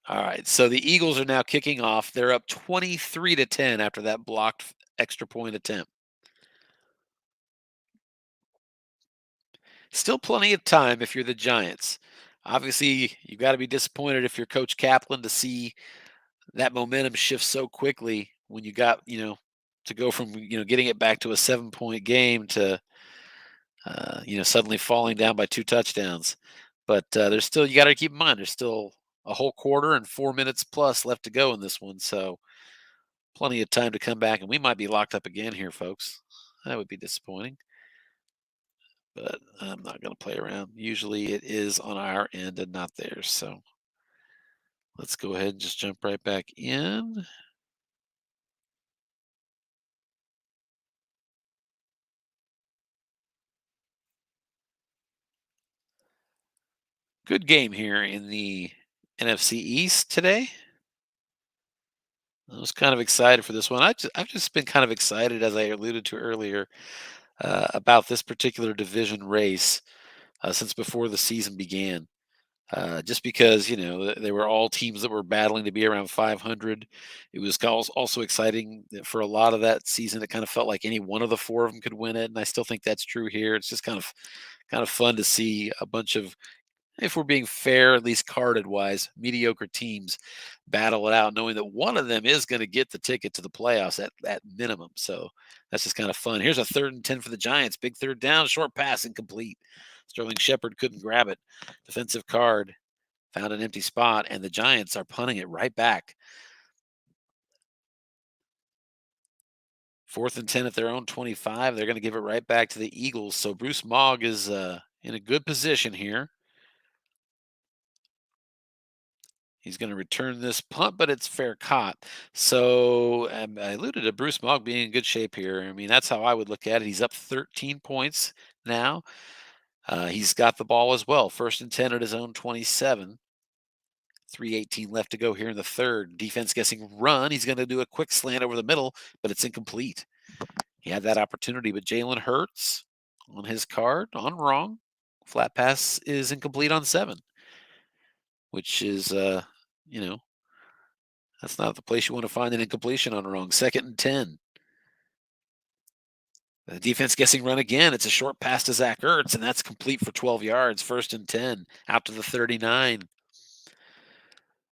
A: All right. So the Eagles are now kicking off. They're up 23-10 after that blocked extra point attempt. Still plenty of time if you're the Giants. Obviously, you've got to be disappointed if you're Coach Kaplan to see that momentum shift so quickly when you got, to go from, getting it back to a 7-point game to, suddenly falling down by 2 touchdowns. But there's still, you got to keep in mind, there's still a whole quarter and 4 minutes plus left to go in this one. So plenty of time to come back, and we might be locked up again here, folks. That would be disappointing. But I'm not going to play around. Usually it is on our end and not theirs. So let's go ahead and just jump right back in. Good game here in the NFC East today. I was kind of excited for this one. I've just been kind of excited, as I alluded to earlier, about this particular division race since before the season began. Just because they were all teams that were battling to be around 500. It was also exciting that for a lot of that season. It kind of felt like any one of the four of them could win it, and I still think that's true here. It's just kind of fun to see a bunch of, if we're being fair, at least carded wise, mediocre teams battle it out, knowing that one of them is going to get the ticket to the playoffs at minimum. So that's just kind of fun. Here's a 3rd and 10 for the Giants. Big third down, short pass, incomplete. Sterling Shepard couldn't grab it. Defensive card found an empty spot, and the Giants are punting it right back. 4th and 10 at their own 25. They're going to give it right back to the Eagles. So Bruce Mogg is in a good position here. He's going to return this punt, but it's fair caught. So I alluded to Bruce Mogg being in good shape here. I mean, that's how I would look at it. He's up 13 points now. He's got the ball as well. 1st and 10 at his own 27. 3:18 left to go here in the third. Defense guessing run. He's going to do a quick slant over the middle, but it's incomplete. He had that opportunity, but Jalen Hurts on his card on wrong. Flat pass is incomplete on 7, which is, that's not the place you want to find an incompletion on wrong. 2nd and 10. The defense guessing run again. It's a short pass to Zach Ertz, and that's complete for 12 yards, 1st and 10, out to the 39.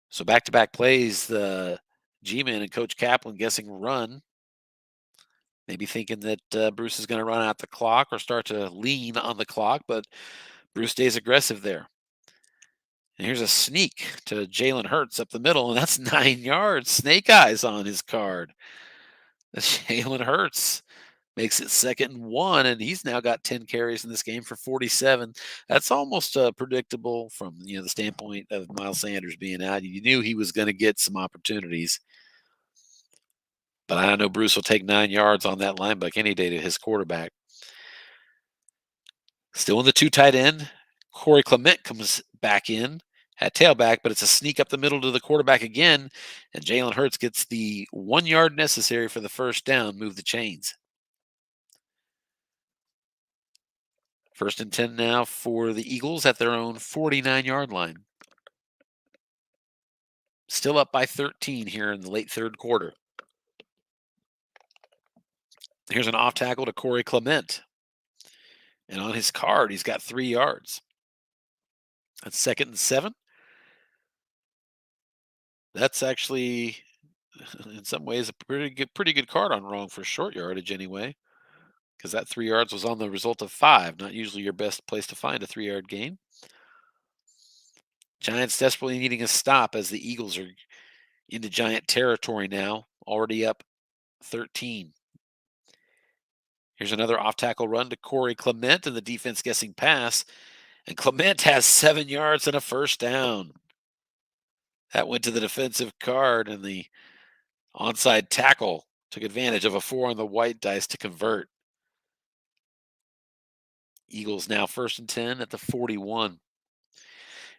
A: So back-to-back plays, the G-Man and Coach Kaplan guessing run. Maybe thinking that Bruce is going to run out the clock or start to lean on the clock, but Bruce stays aggressive there. And here's a sneak to Jalen Hurts up the middle, and that's 9 yards. Snake eyes on his card. Jalen Hurts makes it 2nd and 1, and he's now got 10 carries in this game for 47. That's almost predictable from the standpoint of Miles Sanders being out. You knew he was going to get some opportunities, but I know Bruce will take 9 yards on that linebacker any day to his quarterback. Still in the two tight end, Corey Clement comes back in at tailback, but it's a sneak up the middle to the quarterback again, and Jalen Hurts gets the 1 yard necessary for the first down, move the chains. 1st and 10 now for the Eagles at their own 49-yard line. Still up by 13 here in the late third quarter. Here's an off tackle to Corey Clement. And on his card, he's got 3 yards. That's 2nd and 7. That's actually, in some ways, a pretty good card on wrong for short yardage anyway, because that 3 yards was on the result of 5. Not usually your best place to find a 3-yard gain. Giants desperately needing a stop as the Eagles are into Giant territory now, already up 13. Here's another off-tackle run to Corey Clement, and the defense guessing pass. And Clement has 7 yards and a first down. That went to the defensive card, and the onside tackle took advantage of a 4 on the white dice to convert. Eagles now 1st and 10 at the 41.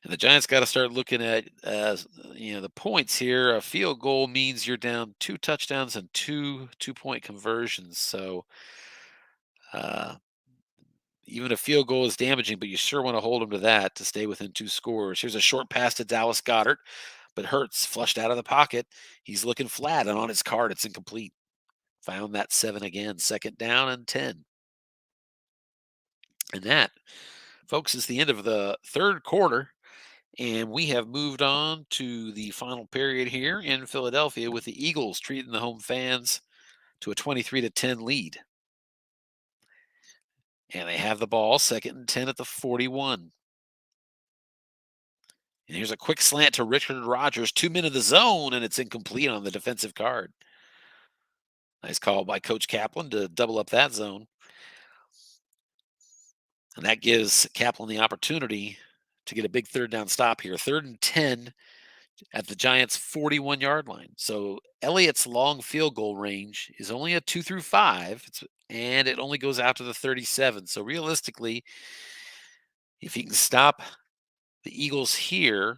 A: And the Giants got to start looking at the points here. A field goal means you're down 2 touchdowns and 2 two-point conversions. So even a field goal is damaging, but you sure want to hold them to that to stay within 2 scores. Here's a short pass to Dallas Goedert, but Hurts flushed out of the pocket. He's looking flat, and on his card, it's incomplete. Found that 7 again. 2nd down and 10. And that, folks, is the end of the third quarter. And we have moved on to the final period here in Philadelphia with the Eagles treating the home fans to a 23-10 lead. And they have the ball, 2nd and 10 at the 41. And here's a quick slant to Richard Rodgers, 2 men in the zone, and it's incomplete on the defensive card. Nice call by Coach Kaplan to double up that zone. And that gives Kaplan the opportunity to get a big 3rd down stop here. 3rd and 10 at the Giants' 41-yard line. So Elliott's long field goal range is only a 2 through 5, and it only goes out to the 37. So realistically, if he can stop the Eagles here,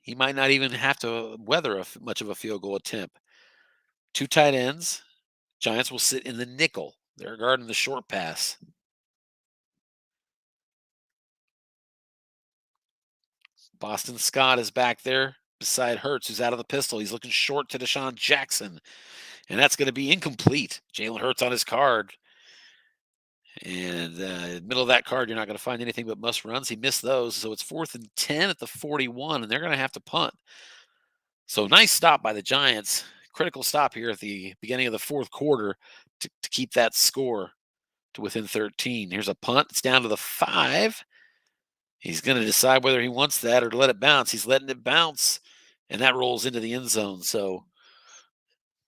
A: he might not even have to weather much of a field goal attempt. 2 tight ends. Giants will sit in the nickel. They're guarding the short pass. Boston Scott is back there beside Hurts, who's out of the pistol. He's looking short to Deshaun Jackson, and that's going to be incomplete. Jalen Hurts on his card. And in the middle of that card, you're not going to find anything but must runs. He missed those. So it's 4th and 10 at the 41, and they're going to have to punt. So nice stop by the Giants. Critical stop here at the beginning of the fourth quarter to keep that score to within 13. Here's a punt. It's down to the 5. He's going to decide whether he wants that or to let it bounce. He's letting it bounce, and that rolls into the end zone. So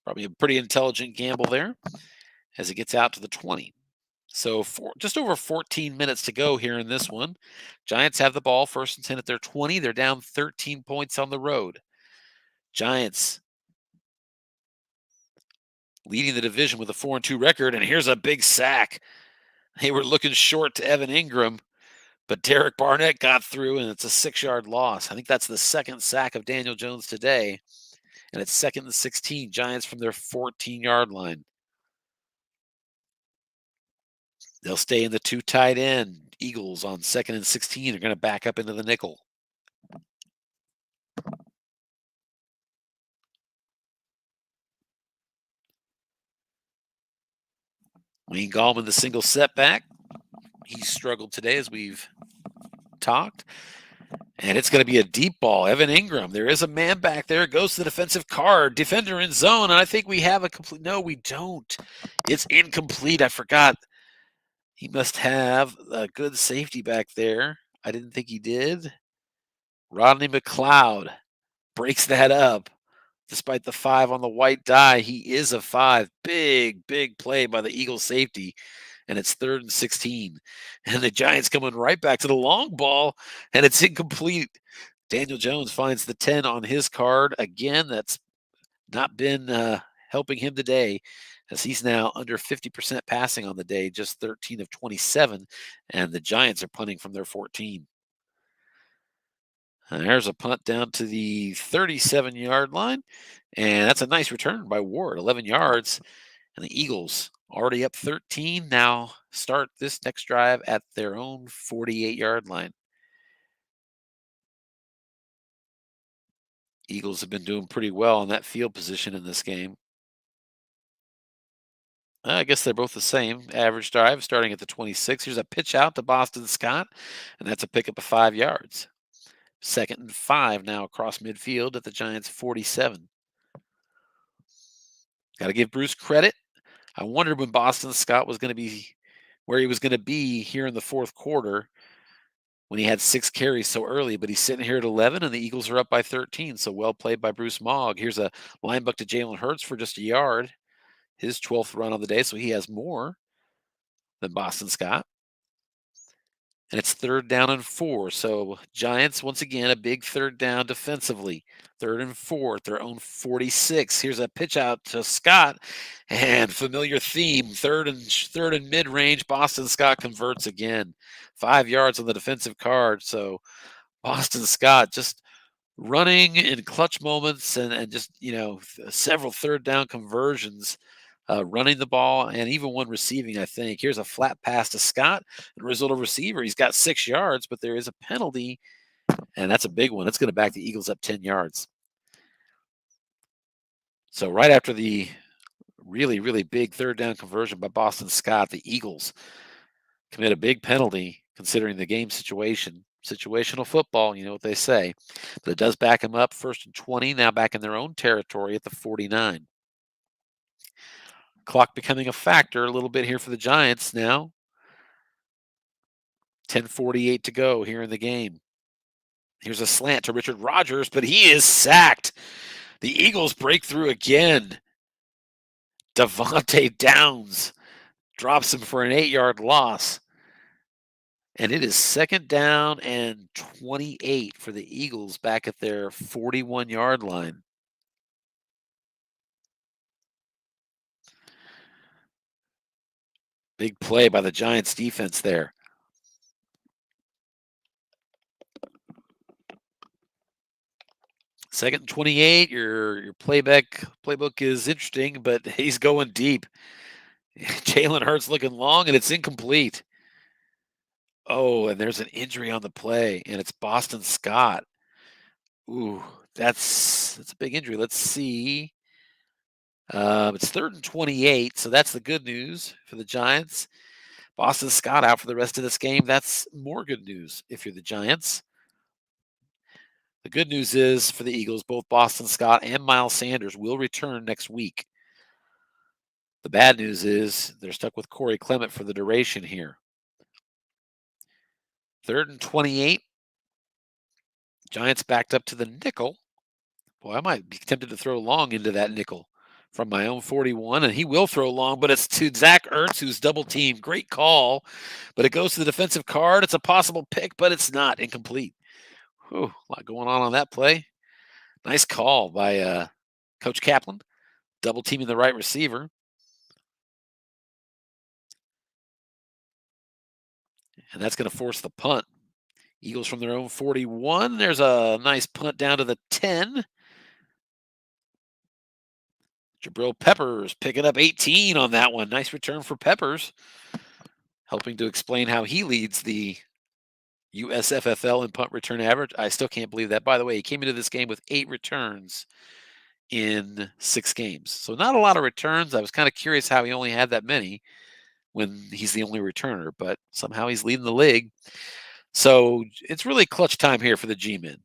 A: probably a pretty intelligent gamble there as it gets out to the 20. So just over 14 minutes to go here in this one. Giants have the ball 1st and 10 at their 20. They're down 13 points on the road. Giants leading the division with a 4-2 record, and here's a big sack. They were looking short to Evan Ingram, but Derek Barnett got through, and it's a 6-yard loss. I think that's the 2nd sack of Daniel Jones today, and it's 2nd and 16. Giants from their 14-yard line. They'll stay in the 2 tight end. Eagles on 2nd and 16 are going to back up into the nickel. Wayne Gallman, the single setback. He struggled today, as we've talked. And it's going to be a deep ball. Evan Ingram. There is a man back there. Goes to the defensive card. Defender in zone. And I think we have a complete. No, we don't. It's incomplete. I forgot. He must have a good safety back there. I didn't think he did. Rodney McLeod breaks that up. Despite the 5 on the white die, he is a 5. Big, big play by the Eagles safety. And it's 3rd and 16. And the Giants coming right back to the long ball, and it's incomplete. Daniel Jones finds the 10 on his card. Again, that's not been helping him today, as he's now under 50% passing on the day, just 13 of 27, and the Giants are punting from their 14. And there's a punt down to the 37-yard line, and that's a nice return by Ward, 11 yards. And the Eagles already up 13, now start this next drive at their own 48-yard line. Eagles have been doing pretty well in that field position in this game. I guess they're both the same. Average drive starting at the 26. Here's a pitch out to Boston Scott, and that's a pickup of 5 yards. 2nd and 5 now across midfield at the Giants' 47. Got to give Bruce credit. I wondered when Boston Scott was going to be where he was going to be here in the fourth quarter when he had 6 carries so early, but he's sitting here at 11, and the Eagles are up by 13. So well played by Bruce Mogg. Here's a line buck to Jalen Hurts for just a yard, his 12th run on the day, so he has more than Boston Scott. And it's 3rd down and 4. So Giants, once again, a big 3rd down defensively. 3rd and 4 at their own 46. Here's a pitch out to Scott, and familiar theme. 3rd and mid-range. Boston Scott converts again. 5 yards on the defensive card. So Boston Scott just running in clutch moments, and just, several 3rd down conversions. Running the ball, and even one receiving, I think. Here's a flat pass to Scott. The result of receiver, he's got 6 yards, but there is a penalty, and that's a big one. It's going to back the Eagles up 10 yards. So right after the really, really big 3rd down conversion by Boston Scott, the Eagles commit a big penalty considering the game situation. Situational football, you know what they say. But it does back them up. 1st and 20, now back in their own territory at the 49. Clock becoming a factor a little bit here for the Giants now. 10:48 to go here in the game. Here's a slant to Richard Rodgers, but he is sacked. The Eagles break through again. Devontae Downs drops him for an 8-yard loss. And it is 2nd down and 28 for the Eagles back at their 41-yard line. Big play by the Giants defense there. 2nd and 28. Your playbook is interesting, but he's going deep. Jalen Hurts looking long, and it's incomplete. Oh, and there's an injury on the play, and it's Boston Scott. Ooh, that's a big injury. Let's see. It's 3rd and 28, so that's the good news for the Giants. Boston Scott out for the rest of this game. That's more good news if you're the Giants. The good news is for the Eagles, both Boston Scott and Miles Sanders will return next week. The bad news is they're stuck with Corey Clement for the duration here. 3rd and 28. Giants backed up to the nickel. Boy, I might be tempted to throw long into that nickel from my own 41, and he will throw long, but it's to Zach Ertz, who's double teamed. Great call, but it goes to the defensive card. It's a possible pick, but it's not. Incomplete. Whew, a lot going on that play. Nice call by Coach Kaplan, double teaming the right receiver. And that's going to force the punt. Eagles from their own 41. There's a nice punt down to the 10. Jabril Peppers picking up 18 on that one. Nice return for Peppers, helping to explain how he leads the USFFL in punt return average. I still can't believe that. By the way, he came into this game with 8 returns in 6 games. So not a lot of returns. I was kind of curious how he only had that many. when he's the only returner, but somehow he's leading the league. So it's really clutch time here for the G-men.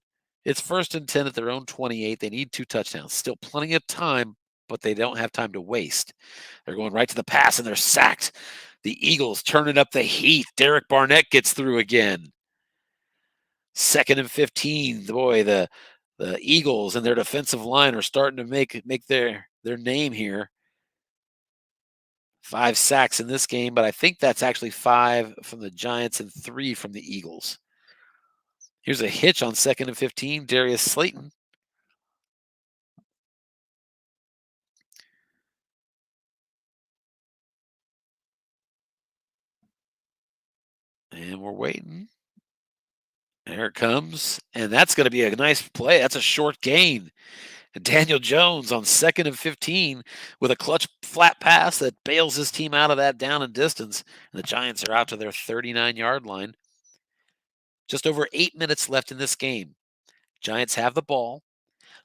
A: It's 1st and 10 at their own 28. They need 2 touchdowns. Still plenty of time, but they don't have time to waste. They're going right to the pass, and they're sacked. The Eagles turning up the heat. Derek Barnett gets through again. 2nd and 15. Boy, the Eagles and their defensive line are starting to make their name here. 5 sacks in this game, but I think that's actually 5 from the Giants and 3 from the Eagles. Here's a hitch on 2nd and 15. Darius Slayton. And we're waiting. There it comes. And that's going to be a nice play. That's a short gain. And Daniel Jones on 2nd and 15 with a clutch flat pass that bails his team out of that down and distance. And the Giants are out to their 39-yard line. Just over 8 minutes left in this game. Giants have the ball.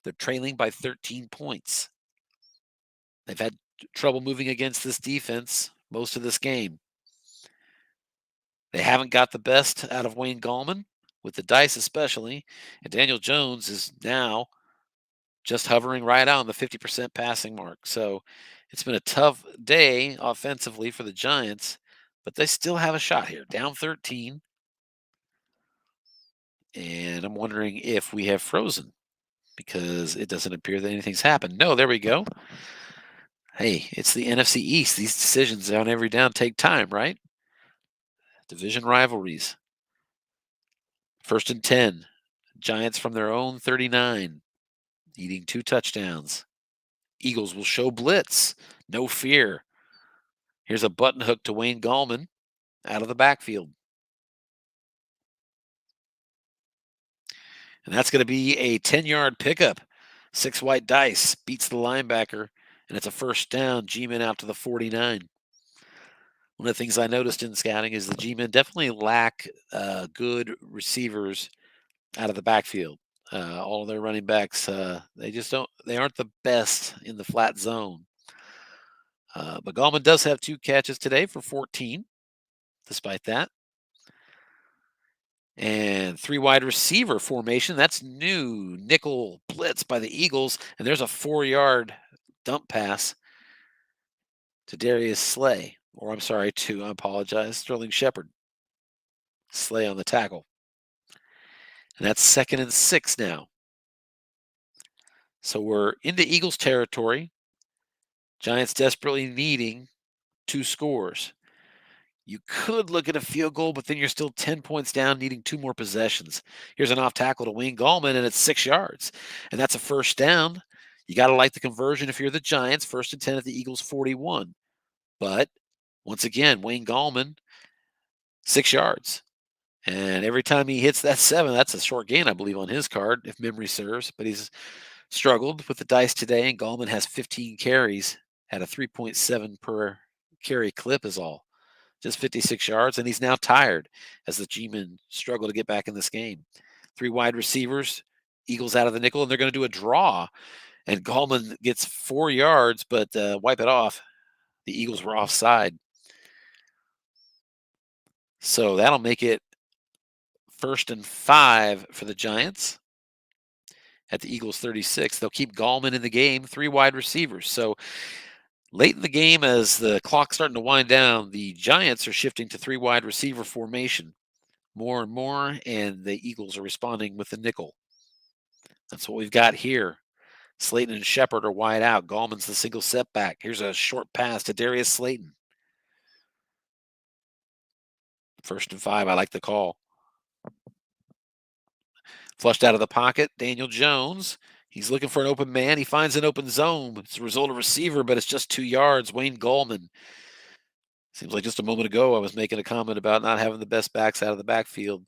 A: They're trailing by 13 points. They've had trouble moving against this defense most of this game. They haven't got the best out of Wayne Gallman, with the dice especially, and Daniel Jones is now just hovering right out on the 50% passing mark. So it's been a tough day offensively for the Giants, but they still have a shot here. Down 13. And I'm wondering if we have frozen because it doesn't appear that anything's happened. No, there we go. Hey, it's the NFC East. These decisions on every down take time, right? Division rivalries. 1st and 10. Giants from their own 39, needing 2 touchdowns. Eagles will show blitz. No fear. Here's a button hook to Wayne Gallman out of the backfield. And that's going to be a 10-yard pickup. 6 white dice beats the linebacker, and it's a 1st down. G-men out to the 49. One of the things I noticed in scouting is the G-men definitely lack good receivers out of the backfield. All of their running backs, they aren't the best in the flat zone. But Gallman does have 2 catches today for 14, despite that. And 3 wide receiver formation. That's new. Nickel blitz by the Eagles. And there's a 4-yard dump pass to Darius Slay. Or I apologize, Sterling Shepard. Slay on the tackle. And that's 2nd and 6 now. So we're into Eagles territory. Giants desperately needing 2 scores. You could look at a field goal, but then you're still 10 points down, needing 2 more possessions. Here's an off tackle to Wayne Gallman, and it's 6 yards. And that's a 1st down. You got to like the conversion if you're the Giants. 1st and 10 at the Eagles 41. But once again, Wayne Gallman, 6 yards. And every time he hits that 7, that's a short gain, I believe, on his card, if memory serves. But he's struggled with the dice today, and Gallman has 15 carries at a 3.7 per carry clip is all. Just 56 yards, and he's now tired as the G-men struggle to get back in this game. 3 wide receivers, Eagles out of the nickel, and they're going to do a draw. And Gallman gets 4 yards, but wipe it off. The Eagles were offside. So that'll make it 1st and 5 for the Giants at the Eagles 36. They'll keep Gallman in the game, 3 wide receivers. So late in the game, as the clock's starting to wind down, the Giants are shifting to 3 wide receiver formation more and more, and the Eagles are responding with the nickel. That's what we've got here. Slayton and Shepard are wide out. Gallman's the single setback. Here's a short pass to Darius Slayton. 1st and 5. I like the call. Flushed out of the pocket, Daniel Jones. He's looking for an open man. He finds an open zone. It's a result of receiver, but it's just 2 yards. Wayne Gallman. Seems like just a moment ago I was making a comment about not having the best backs out of the backfield.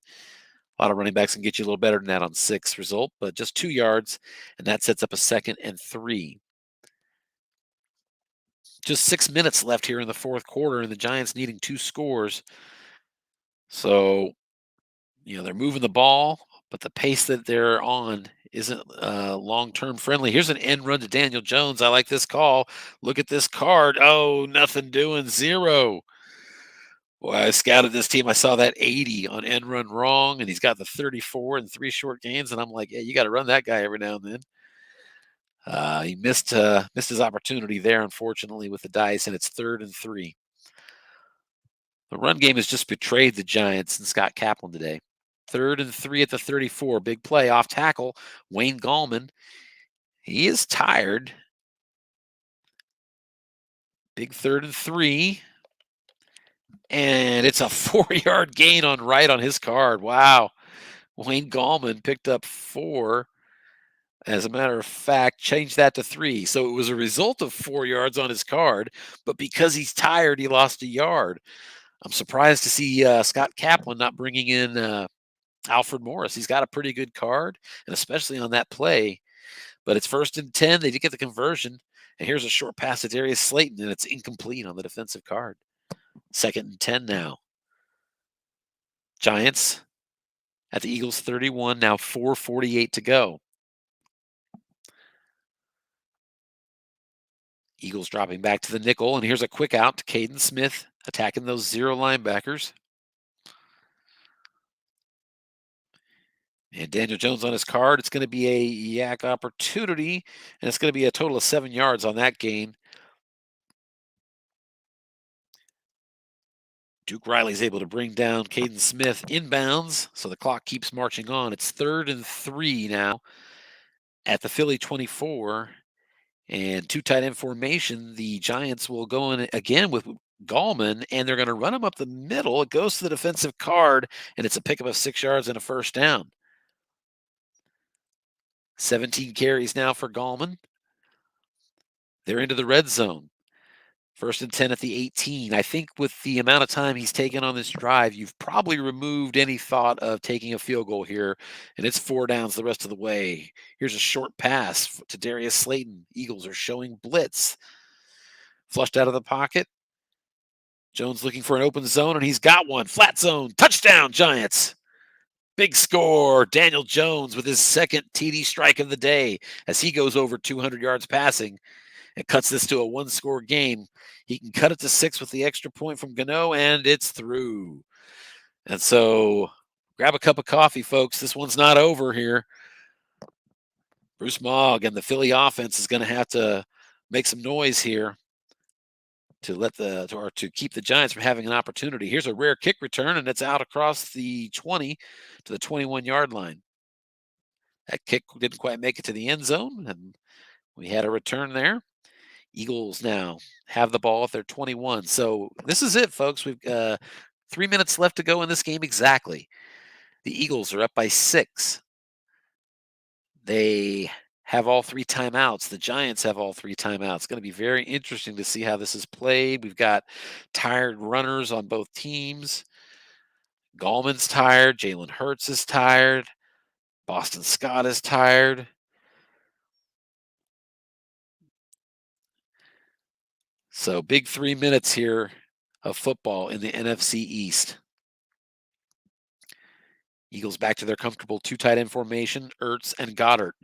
A: A lot of running backs can get you a little better than that on 6 result, but just 2 yards, and that sets up a 2nd and 3. Just 6 minutes left here in the 4th quarter, and the Giants needing 2 scores. So, they're moving the ball, but the pace that they're on isn't long-term friendly. Here's an end run to Daniel Jones. I like this call. Look at this card. Oh, nothing doing. 0. Well, I scouted this team. I saw that 80 on end run wrong, and he's got the 34 in 3 short games. And I'm like, yeah, you got to run that guy every now and then. He missed his opportunity there, unfortunately, with the dice, and it's 3rd and 3. The run game has just betrayed the Giants and Scott Kaplan today. 3rd and 3 at the 34. Big play off tackle. Wayne Gallman. He is tired. Big 3rd and 3. And it's a 4-yard gain on right on his card. Wow. Wayne Gallman picked up 4. As a matter of fact, changed that to 3. So it was a result of 4 yards on his card, but because he's tired, he lost a yard. I'm surprised to see Scott Kaplan not bringing in Alfred Morris. He's got a pretty good card, and especially on that play. But it's 1st and 10. They did get the conversion. And here's a short pass to Darius Slayton, and it's incomplete on the defensive card. 2nd and 10 now. Giants at the Eagles 31, now 4:48 to go. Eagles dropping back to the nickel, and here's a quick out to Caden Smith, attacking those 0 linebackers. And Daniel Jones on his card. It's going to be a yak opportunity, and it's going to be a total of 7 yards on that gain. Duke Riley's able to bring down Caden Smith inbounds, so the clock keeps marching on. It's 3rd and 3 now at the Philly 24. And 2 tight end formation. The Giants will go in again with Gallman, and they're going to run him up the middle. It goes to the defensive card, and it's a pickup of 6 yards and a 1st down. 17 carries now for Gallman. They're into the red zone. 1st and 10 at the 18. I think with the amount of time he's taken on this drive, you've probably removed any thought of taking a field goal here, and it's 4 downs the rest of the way. Here's a short pass to Darius Slayton. Eagles are showing blitz. Flushed out of the pocket. Jones looking for an open zone, and he's got one. Flat zone. Touchdown, Giants. Big score. Daniel Jones with his 2nd TD strike of the day as he goes over 200 yards passing. It cuts this to a 1-score game. He can cut it to 6 with the extra point from Gano, and it's through. And so grab a cup of coffee, folks. This one's not over here. Bruce Mogg and the Philly offense is going to have to make some noise here to keep the Giants from having an opportunity. Here's a rare kick return, and it's out across the 20 to the 21-yard line. That kick didn't quite make it to the end zone, and we had a return there. Eagles now have the ball at their 21. So this is it, folks. We've 3 minutes left to go in this game exactly. The Eagles are up by 6. They have all 3 timeouts. The Giants have all 3 timeouts. It's going to be very interesting to see how this is played. We've got tired runners on both teams. Gallman's tired. Jalen Hurts is tired. Boston Scott is tired. So big 3 minutes here of football in the NFC East. Eagles back to their comfortable 2 tight end formation. Ertz and Goddard,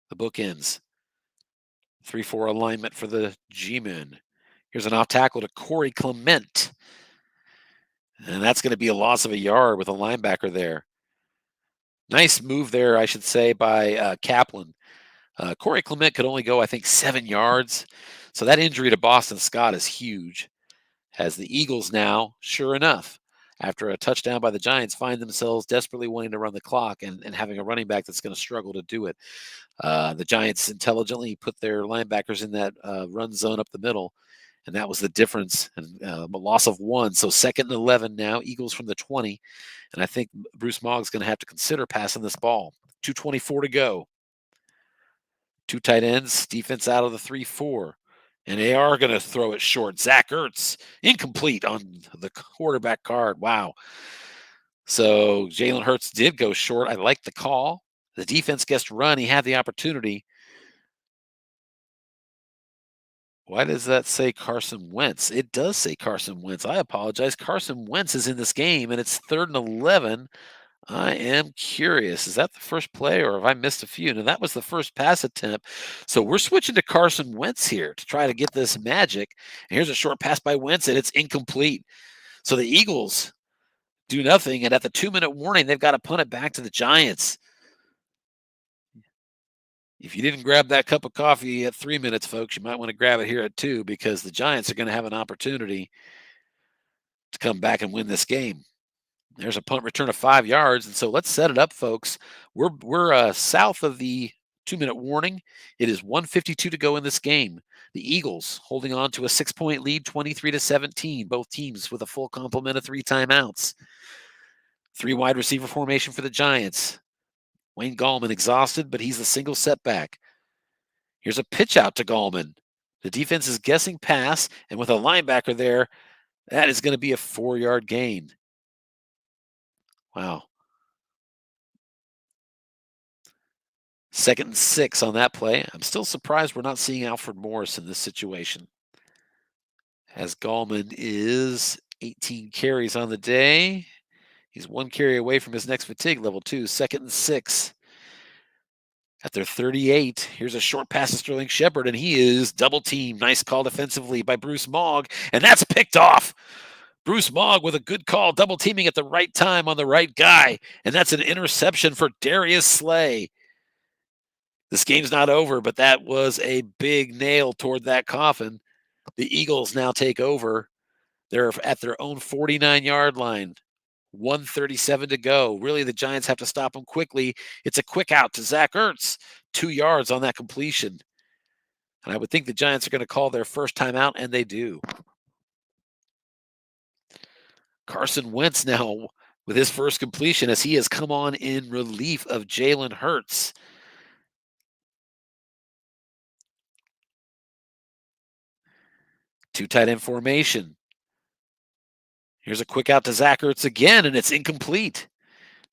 A: the bookends. 3-4 alignment for the G-men. Here's an off tackle to Corey Clement. And that's going to be a loss of a yard with a linebacker there. Nice move there, I should say, by Kaplan. Corey Clement could only go, I think, 7 yards. So that injury to Boston Scott is huge. As the Eagles now, sure enough, after a touchdown by the Giants, find themselves desperately wanting to run the clock and having a running back that's going to struggle to do it. The Giants intelligently put their linebackers in that run zone up the middle, and that was the difference. And a loss of 1. So 2nd and 11 now, Eagles from the 20. And I think Bruce Mogg's going to have to consider passing this ball. 2:24 to go. 2 tight ends, defense out of the 3-4. And they are going to throw it short. Zach Ertz, incomplete on the quarterback card. Wow. So Jalen Hurts did go short. I like the call. The defense gets to run. He had the opportunity. Why does that say Carson Wentz? It does say Carson Wentz. I apologize. Carson Wentz is in this game, and it's 3rd and 11. I am curious. Is that the first play, or have I missed a few? Now, that was the first pass attempt. So we're switching to Carson Wentz here to try to get this magic. And here's a short pass by Wentz, and it's incomplete. So the Eagles do nothing, and at the 2-minute warning, they've got to punt it back to the Giants. If you didn't grab that cup of coffee at 3 minutes, folks, you might want to grab it here at 2 because the Giants are going to have an opportunity to come back and win this game. There's a punt return of 5 yards, and so let's set it up, folks. We're south of the 2-minute warning. It is 1:52 to go in this game. The Eagles holding on to a 6-point lead, 23-17. Both teams with a full complement of 3 timeouts. 3 wide receiver formation for the Giants. Wayne Gallman exhausted, but he's the single setback. Here's a pitch out to Gallman. The defense is guessing pass, and with a linebacker there, that is going to be a 4-yard gain. Wow. 2nd and 6 on that play. I'm still surprised we're not seeing Alfred Morris in this situation, as Gallman is 18 carries on the day. He's 1 carry away from his next fatigue level, too. 2nd and 6. At their 38, here's a short pass to Sterling Shepard, and he is double teamed. Nice call defensively by Bruce Mogg, and that's picked off. Bruce Mogg with a good call, double teaming at the right time on the right guy, and that's an interception for Darius Slay. This game's not over, but that was a big nail toward that coffin. The Eagles now take over. They're at their own 49-yard line. 1:37 to go. Really, the Giants have to stop them quickly. It's a quick out to Zach Ertz. 2 yards on that completion. And I would think the Giants are going to call their first timeout, and they do. Carson Wentz now with his first completion as he has come on in relief of Jalen Hurts. Two tight end formation. Here's a quick out to Zach Ertz again, and it's incomplete.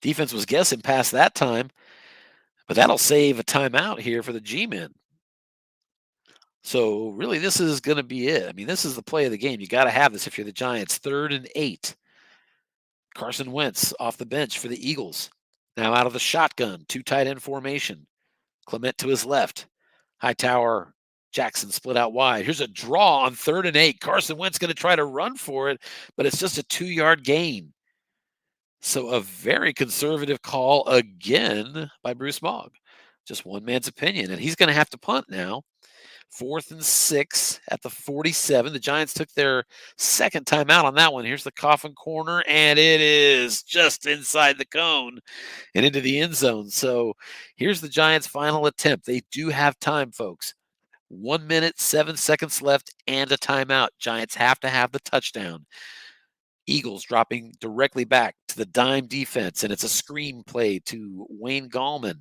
A: Defense was guessing past that time, but that'll save a timeout here for the G-men. So really, this is going to be it. I mean, this is the play of the game. You got to have this if you're the Giants. 3rd and 8. Carson Wentz off the bench for the Eagles. Now out of the shotgun, 2 tight end formation. Clement to his left. Hightower, Jackson split out wide. Here's a draw on 3rd and 8. Carson Wentz going to try to run for it, but it's just a 2-yard gain. So a very conservative call again by Bruce Mogg. Just one man's opinion, and he's going to have to punt now. 4th and 6 at the 47. The Giants took their second timeout on that one. Here's the coffin corner, and it is just inside the cone and into the end zone. So here's the Giants' final attempt. They do have time, folks. 1 minute, 7 seconds left, and a timeout. Giants have to have the touchdown. Eagles dropping directly back to the dime defense, and it's a screen play to Wayne Gallman.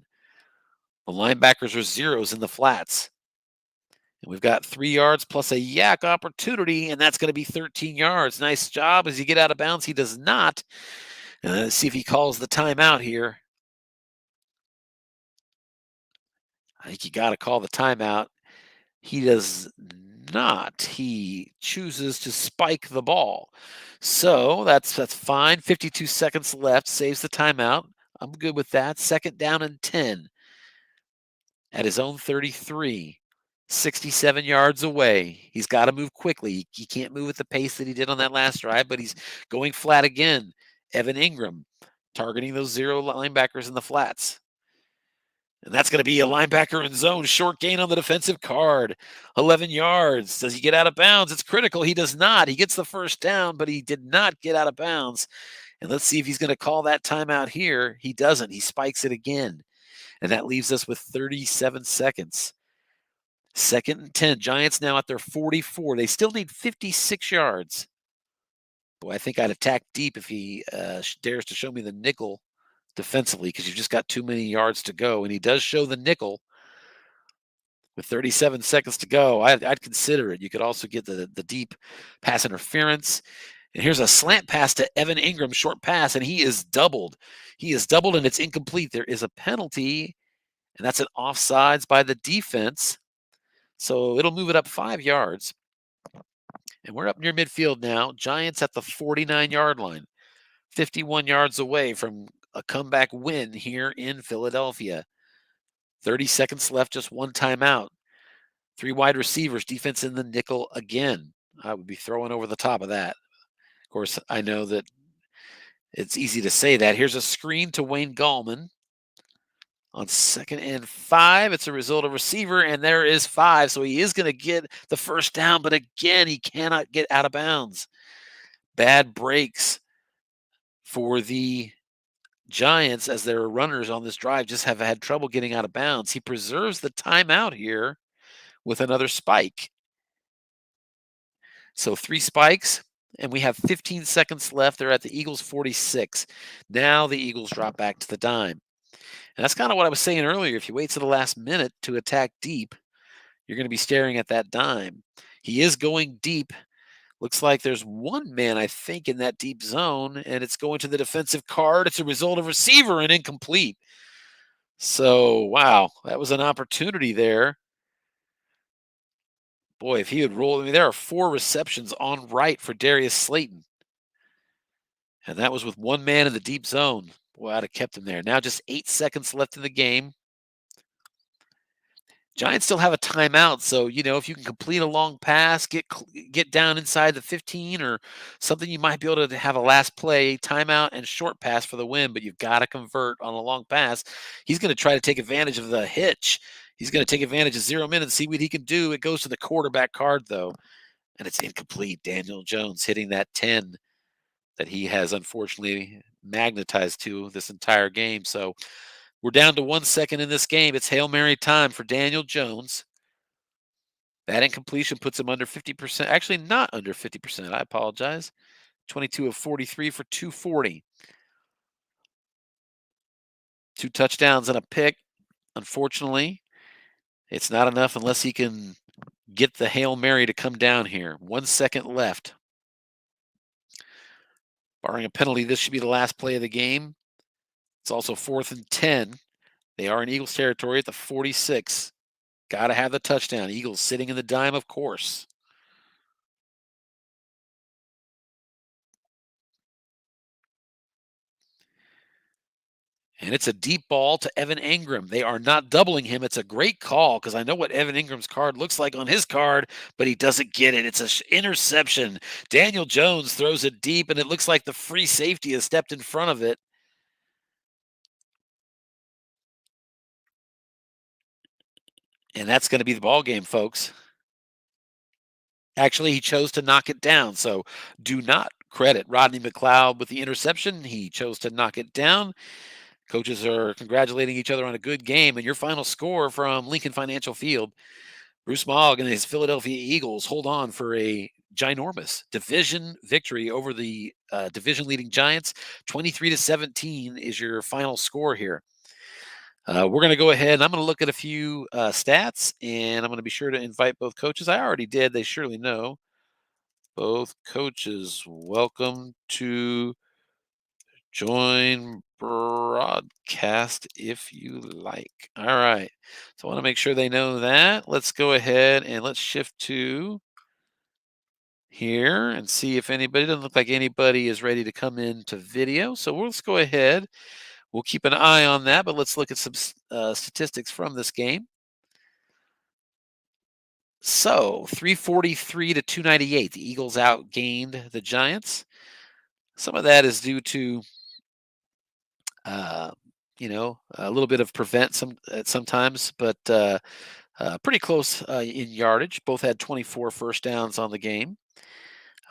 A: The linebackers are zeros in the flats. And we've got 3 yards plus a yak opportunity, and that's going to be 13 yards. Nice job. As you get out of bounds, he does not. Let's see if he calls the timeout here. I think you got to call the timeout. He does not. He chooses to spike the ball. So that's fine. 52 seconds left. Saves the timeout. I'm good with that. 2nd down and 10 at his own 33. 67 yards away. He's got to move quickly. He can't move at the pace that he did on that last drive, but he's going flat again. Evan Ingram targeting those zero linebackers in the flats. And that's going to be a linebacker in zone. Short gain on the defensive card. 11 yards. Does he get out of bounds? It's critical. He does not. He gets the first down, but he did not get out of bounds. And let's see if he's going to call that timeout here. He doesn't. He spikes it again. And that leaves us with 37 seconds. 2nd and 10. Giants now at their 44. They still need 56 yards. Boy, I think I'd attack deep if he dares to show me the nickel defensively, because you've just got too many yards to go. And he does show the nickel with 37 seconds to go. I'd consider it. You could also get the deep pass interference. And here's a slant pass to Evan Ingram, short pass, and he is doubled. He is doubled, and it's incomplete. There is a penalty, and that's an offsides by the defense. So it'll move it up 5 yards. And we're up near midfield now. Giants at the 49-yard line, 51 yards away from a comeback win here in Philadelphia. 30 seconds left, just one timeout. 3 wide receivers, defense in the nickel again. I would be throwing over the top of that. Of course, I know that it's easy to say that. Here's a screen to Wayne Gallman. On 2nd and 5, it's a result of receiver, and there is 5. So he is going to get the first down, but again, he cannot get out of bounds. Bad breaks for the Giants as their runners on this drive just have had trouble getting out of bounds. He preserves the timeout here with another spike. So 3 spikes, and we have 15 seconds left. They're at the Eagles' 46. Now the Eagles drop back to the dime. And that's kind of what I was saying earlier. If you wait to the last minute to attack deep, you're going to be staring at that dime. He is going deep. Looks like there's one man, I think, in that deep zone, and it's going to the defensive card. It's a result of receiver and incomplete. So, wow, that was an opportunity there. Boy, if he had rolled, I mean, there are 4 receptions on right for Darius Slayton. And that was with one man in the deep zone. Boy, I'd have kept him there. Now just 8 seconds left in the game. Giants still have a timeout, so if you can complete a long pass, get down inside the 15 or something, you might be able to have a last play timeout and short pass for the win. But you've got to convert on a long pass. He's going to try to take advantage of the hitch. He's going to take advantage of 0 minutes, see what he can do. It goes to the quarterback card though, and it's incomplete. Daniel Jones hitting that 10 that he has unfortunately magnetized to this entire game. So we're down to 1 second in this game. It's Hail Mary time for Daniel Jones. That incompletion puts him under 50%. Actually, not under 50%. I apologize. 22 of 43 for 240. 2 touchdowns and a pick. Unfortunately, it's not enough unless he can get the Hail Mary to come down here. 1 second left. Barring a penalty, this should be the last play of the game. It's also 4th and 10. They are in Eagles territory at the 46. Got to have the touchdown. Eagles sitting in the dime, of course. And it's a deep ball to Evan Ingram. They are not doubling him. It's a great call because I know what Evan Ingram's card looks like on his card, but he doesn't get it. It's an interception. Daniel Jones throws it deep, and it looks like the free safety has stepped in front of it. And that's going to be the ball game, folks. Actually, he chose to knock it down. So do not credit Rodney McLeod with the interception. He chose to knock it down. Coaches are congratulating each other on a good game. And your final score from Lincoln Financial Field, Bruce Mogg and his Philadelphia Eagles hold on for a ginormous division victory over the division-leading Giants. 23-17 is your final score here. We're going to go ahead and I'm going to look at a few stats, and I'm going to be sure to invite both coaches. I already did. They surely know. Both coaches, welcome to join broadcast if you like. All right. So I want to make sure they know that. Let's go ahead and let's shift to here and see if anybody, doesn't look like anybody is ready to come into video. So let's go ahead. We'll keep an eye on that, but let's look at some statistics from this game. So 343 to 298, the Eagles outgained the Giants. Some of that is due to, a little bit of prevent sometimes, but pretty close in yardage. Both had 24 first downs on the game.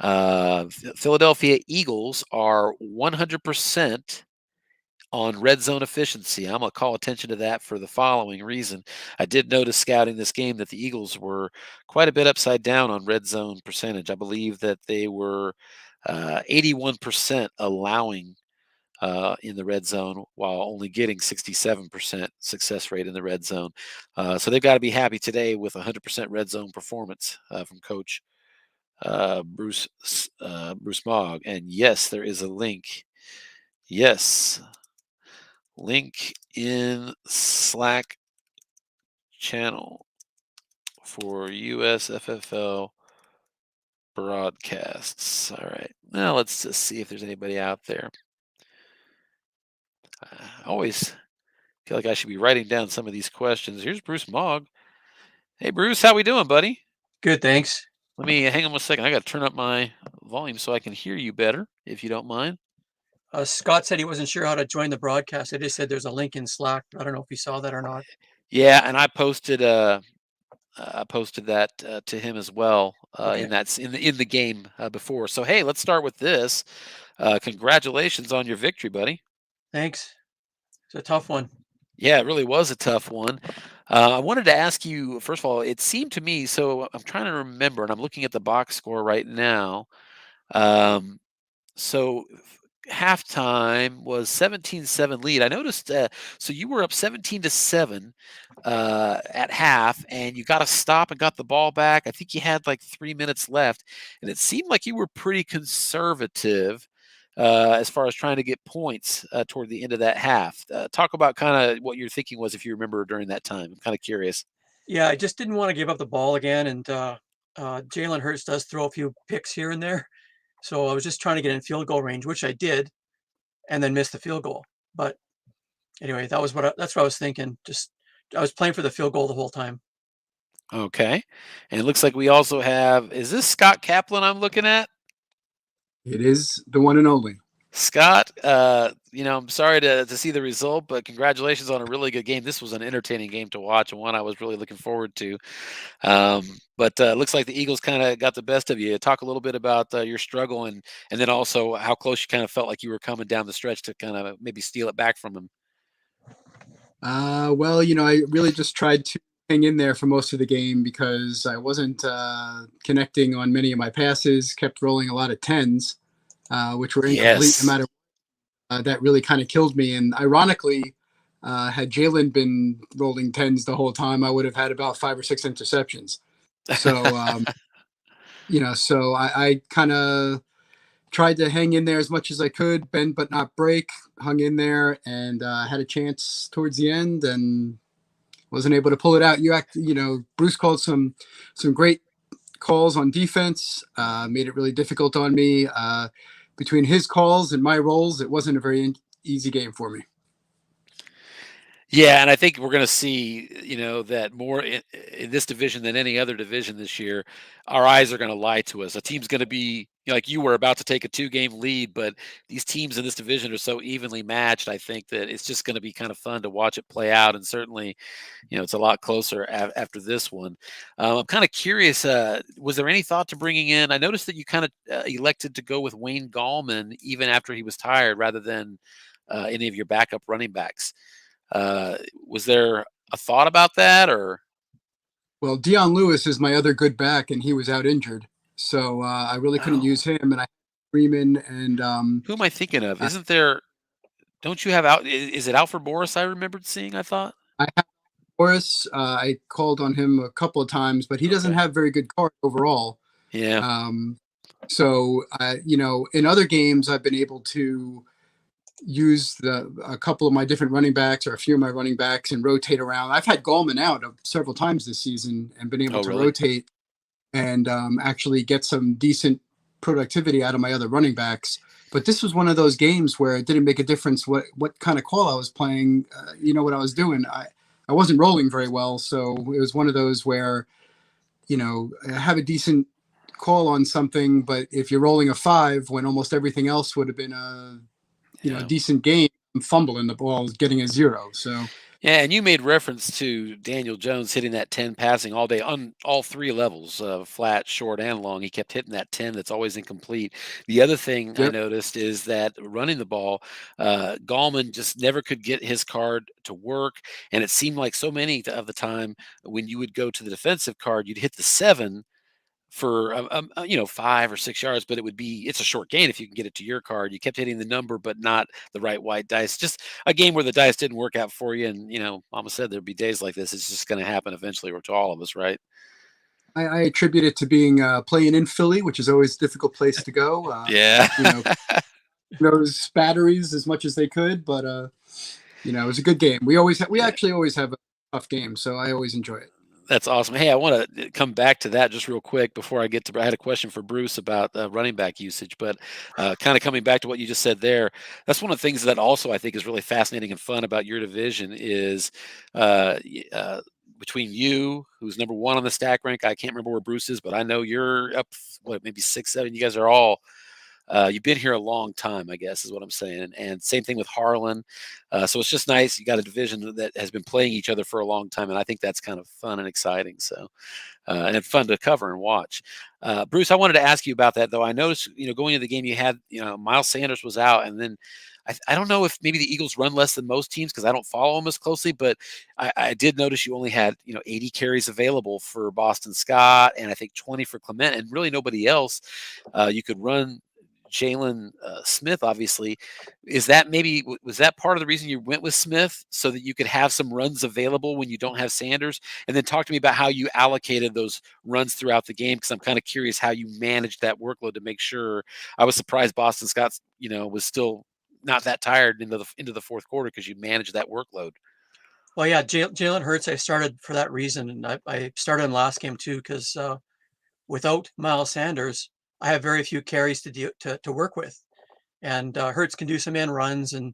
A: Philadelphia Eagles are 100% on red zone efficiency. I'm going to call attention to that for the following reason. I did notice scouting this game that the Eagles were quite a bit upside down on red zone percentage. I believe that they were 81% allowing in the red zone while only getting 67% success rate in the red zone. So they've got to be happy today with 100% red zone performance from Coach Bruce Mogg. And yes, there is a link. Yes, link in Slack channel for USFFL broadcasts. All right, now let's just see if there's anybody out there. I always feel like I should be writing down some of these questions. Here's Bruce Mogg. Hey, Bruce, how we doing, buddy?
B: Good, thanks.
A: Let me hang on 1 second. I got to turn up my volume so I can hear you better, if you don't mind.
B: Scott said he wasn't sure how to join the broadcast. I just said there's a link in Slack. I don't know if you saw that or not.
A: Yeah, and I posted that to him as well
B: Okay,
A: in the game before. So hey, let's start with this. Congratulations on your victory, buddy.
B: thanks. It's a tough one.
A: Yeah, it really was a tough one. I wanted to ask you, first of all, it seemed to me, so I'm trying to remember, and I'm looking at the box score right now. Um, so halftime was 17-7 lead. I noticed, so you were up 17-7 at half, and you got a stop and got the ball back. I think you had like 3 minutes left, and it seemed like you were pretty conservative as far as trying to get points toward the end of that half. Talk about kind of what your thinking was, if you remember during that time. I'm kind of curious.
B: Yeah, I just didn't want to give up the ball again, and Jalen Hurts does throw a few picks here and there, so I was just trying to get in field goal range, which I did, and then missed the field goal. But anyway, that's what I was thinking. Just I was playing for the field goal the whole time.
A: Okay, and it looks like we also have. Is this Scott Kaplan I'm looking at?
C: It is the one and only.
A: Scott, I'm sorry to see the result, but congratulations on a really good game. This was an entertaining game to watch and one I was really looking forward to. But looks like the Eagles kind of got the best of you. Talk a little bit about your struggle and then also how close you kind of felt like you were coming down the stretch to kind of maybe steal it back from them.
C: Well, I really just tried to hang in there for most of the game because I wasn't connecting on many of my passes, kept rolling a lot of tens, which were incomplete no
A: Yes.
C: matter that really kind of killed me. And ironically, had Jalen been rolling tens the whole time, I would have had about 5 or 6 interceptions. So, so I kind of tried to hang in there as much as I could, bend but not break, hung in there, and had a chance towards the end and wasn't able to pull it out. Bruce called some great calls on defense, made it really difficult on me. Between his calls and my rolls, it wasn't a very easy game for me.
A: Yeah, and I think we're going to see, that more in this division than any other division this year. Our eyes are going to lie to us. A team's going to be like you were about to take a 2-game lead, but these teams in this division are so evenly matched. I think that it's just going to be kind of fun to watch it play out, and certainly, it's a lot closer after this one. I'm kind of curious. Was there any thought to bringing in? I noticed that you kind of elected to go with Wayne Gallman even after he was tired, rather than any of your backup running backs. Was there a thought about that, or
C: Well, Dion Lewis is my other good back, and he was out injured, so I really couldn't
A: oh,
C: use him. And I Freeman and
A: who am I thinking of?
C: I,
A: Isn't there? Don't you have out? Is it Alfred Morris? I remembered seeing. I thought.
C: I have Morris. I called on him a couple of times, but he doesn't
A: Okay.
C: have very good cards overall.
A: Yeah.
C: Um, so, in other games, I've been able to use a couple of my different running backs or a few of my running backs and rotate around. I've had Gallman out several times this season and been able
A: Oh,
C: to
A: really?
C: rotate and actually get some decent productivity out of my other running backs. But this was one of those games where it didn't make a difference what kind of call I was playing. What I was doing. I wasn't rolling very well, so it was one of those where have a decent call on something, but if you're rolling a 5 when almost everything else would have been a
A: Yeah.
C: decent game, I'm fumbling the ball, getting a 0. So
A: Yeah, and you made reference to Daniel Jones hitting that 10 passing all day on all three levels, flat, short, and long. He kept hitting that 10 that's always incomplete. The other thing I
C: yep.
A: noticed is that running the ball, Gallman just never could get his card to work. And it seemed like so many of the time when you would go to the defensive card, you'd hit the 7 for 5 or 6 yards, but it's a short gain if you can get it to your card. You kept hitting the number, but not the right white dice. Just a game where the dice didn't work out for you. And Mama said there'd be days like this. It's just going to happen eventually, or to all of us, right?
C: I attribute it to being playing in Philly, which is always a difficult place to go.
A: Yeah.
C: Those batteries as much as they could, but it was a good game. We
A: Yeah.
C: actually always have a tough game, so I always enjoy it.
A: That's awesome. Hey, I want to come back to that just real quick before I get to. I had a question for Bruce about running back usage, but kind of coming back to what you just said there. That's one of the things that also I think is really fascinating and fun about your division is between you, who's number one on the stack rank, I can't remember where Bruce is, but I know you're up, what, maybe 6, 7. You guys are all you've been here a long time, I guess, is what I'm saying. And same thing with Harlan. So it's just nice. You got a division that has been playing each other for a long time, and I think that's kind of fun and exciting. So and fun to cover and watch. Bruce, I wanted to ask you about that, though. I noticed, going into the game, you had, Miles Sanders was out, and then I don't know if maybe the Eagles run less than most teams because I don't follow them as closely, but I did notice you only had, 80 carries available for Boston Scott, and I think 20 for Clement, and really nobody else. You could run Jalen Smith, obviously. Is that was that part of the reason you went with Smith so that you could have some runs available when you don't have Sanders? And then talk to me about how you allocated those runs throughout the game, because I'm kind of curious how you managed that workload to make sure. I was surprised Boston Scott, was still not that tired into the fourth quarter because you managed that workload.
B: Well, yeah, Jalen Hurts, I started for that reason, and I started in the last game too because without Miles Sanders, I have very few carries to work with, and Hurts can do some end runs, and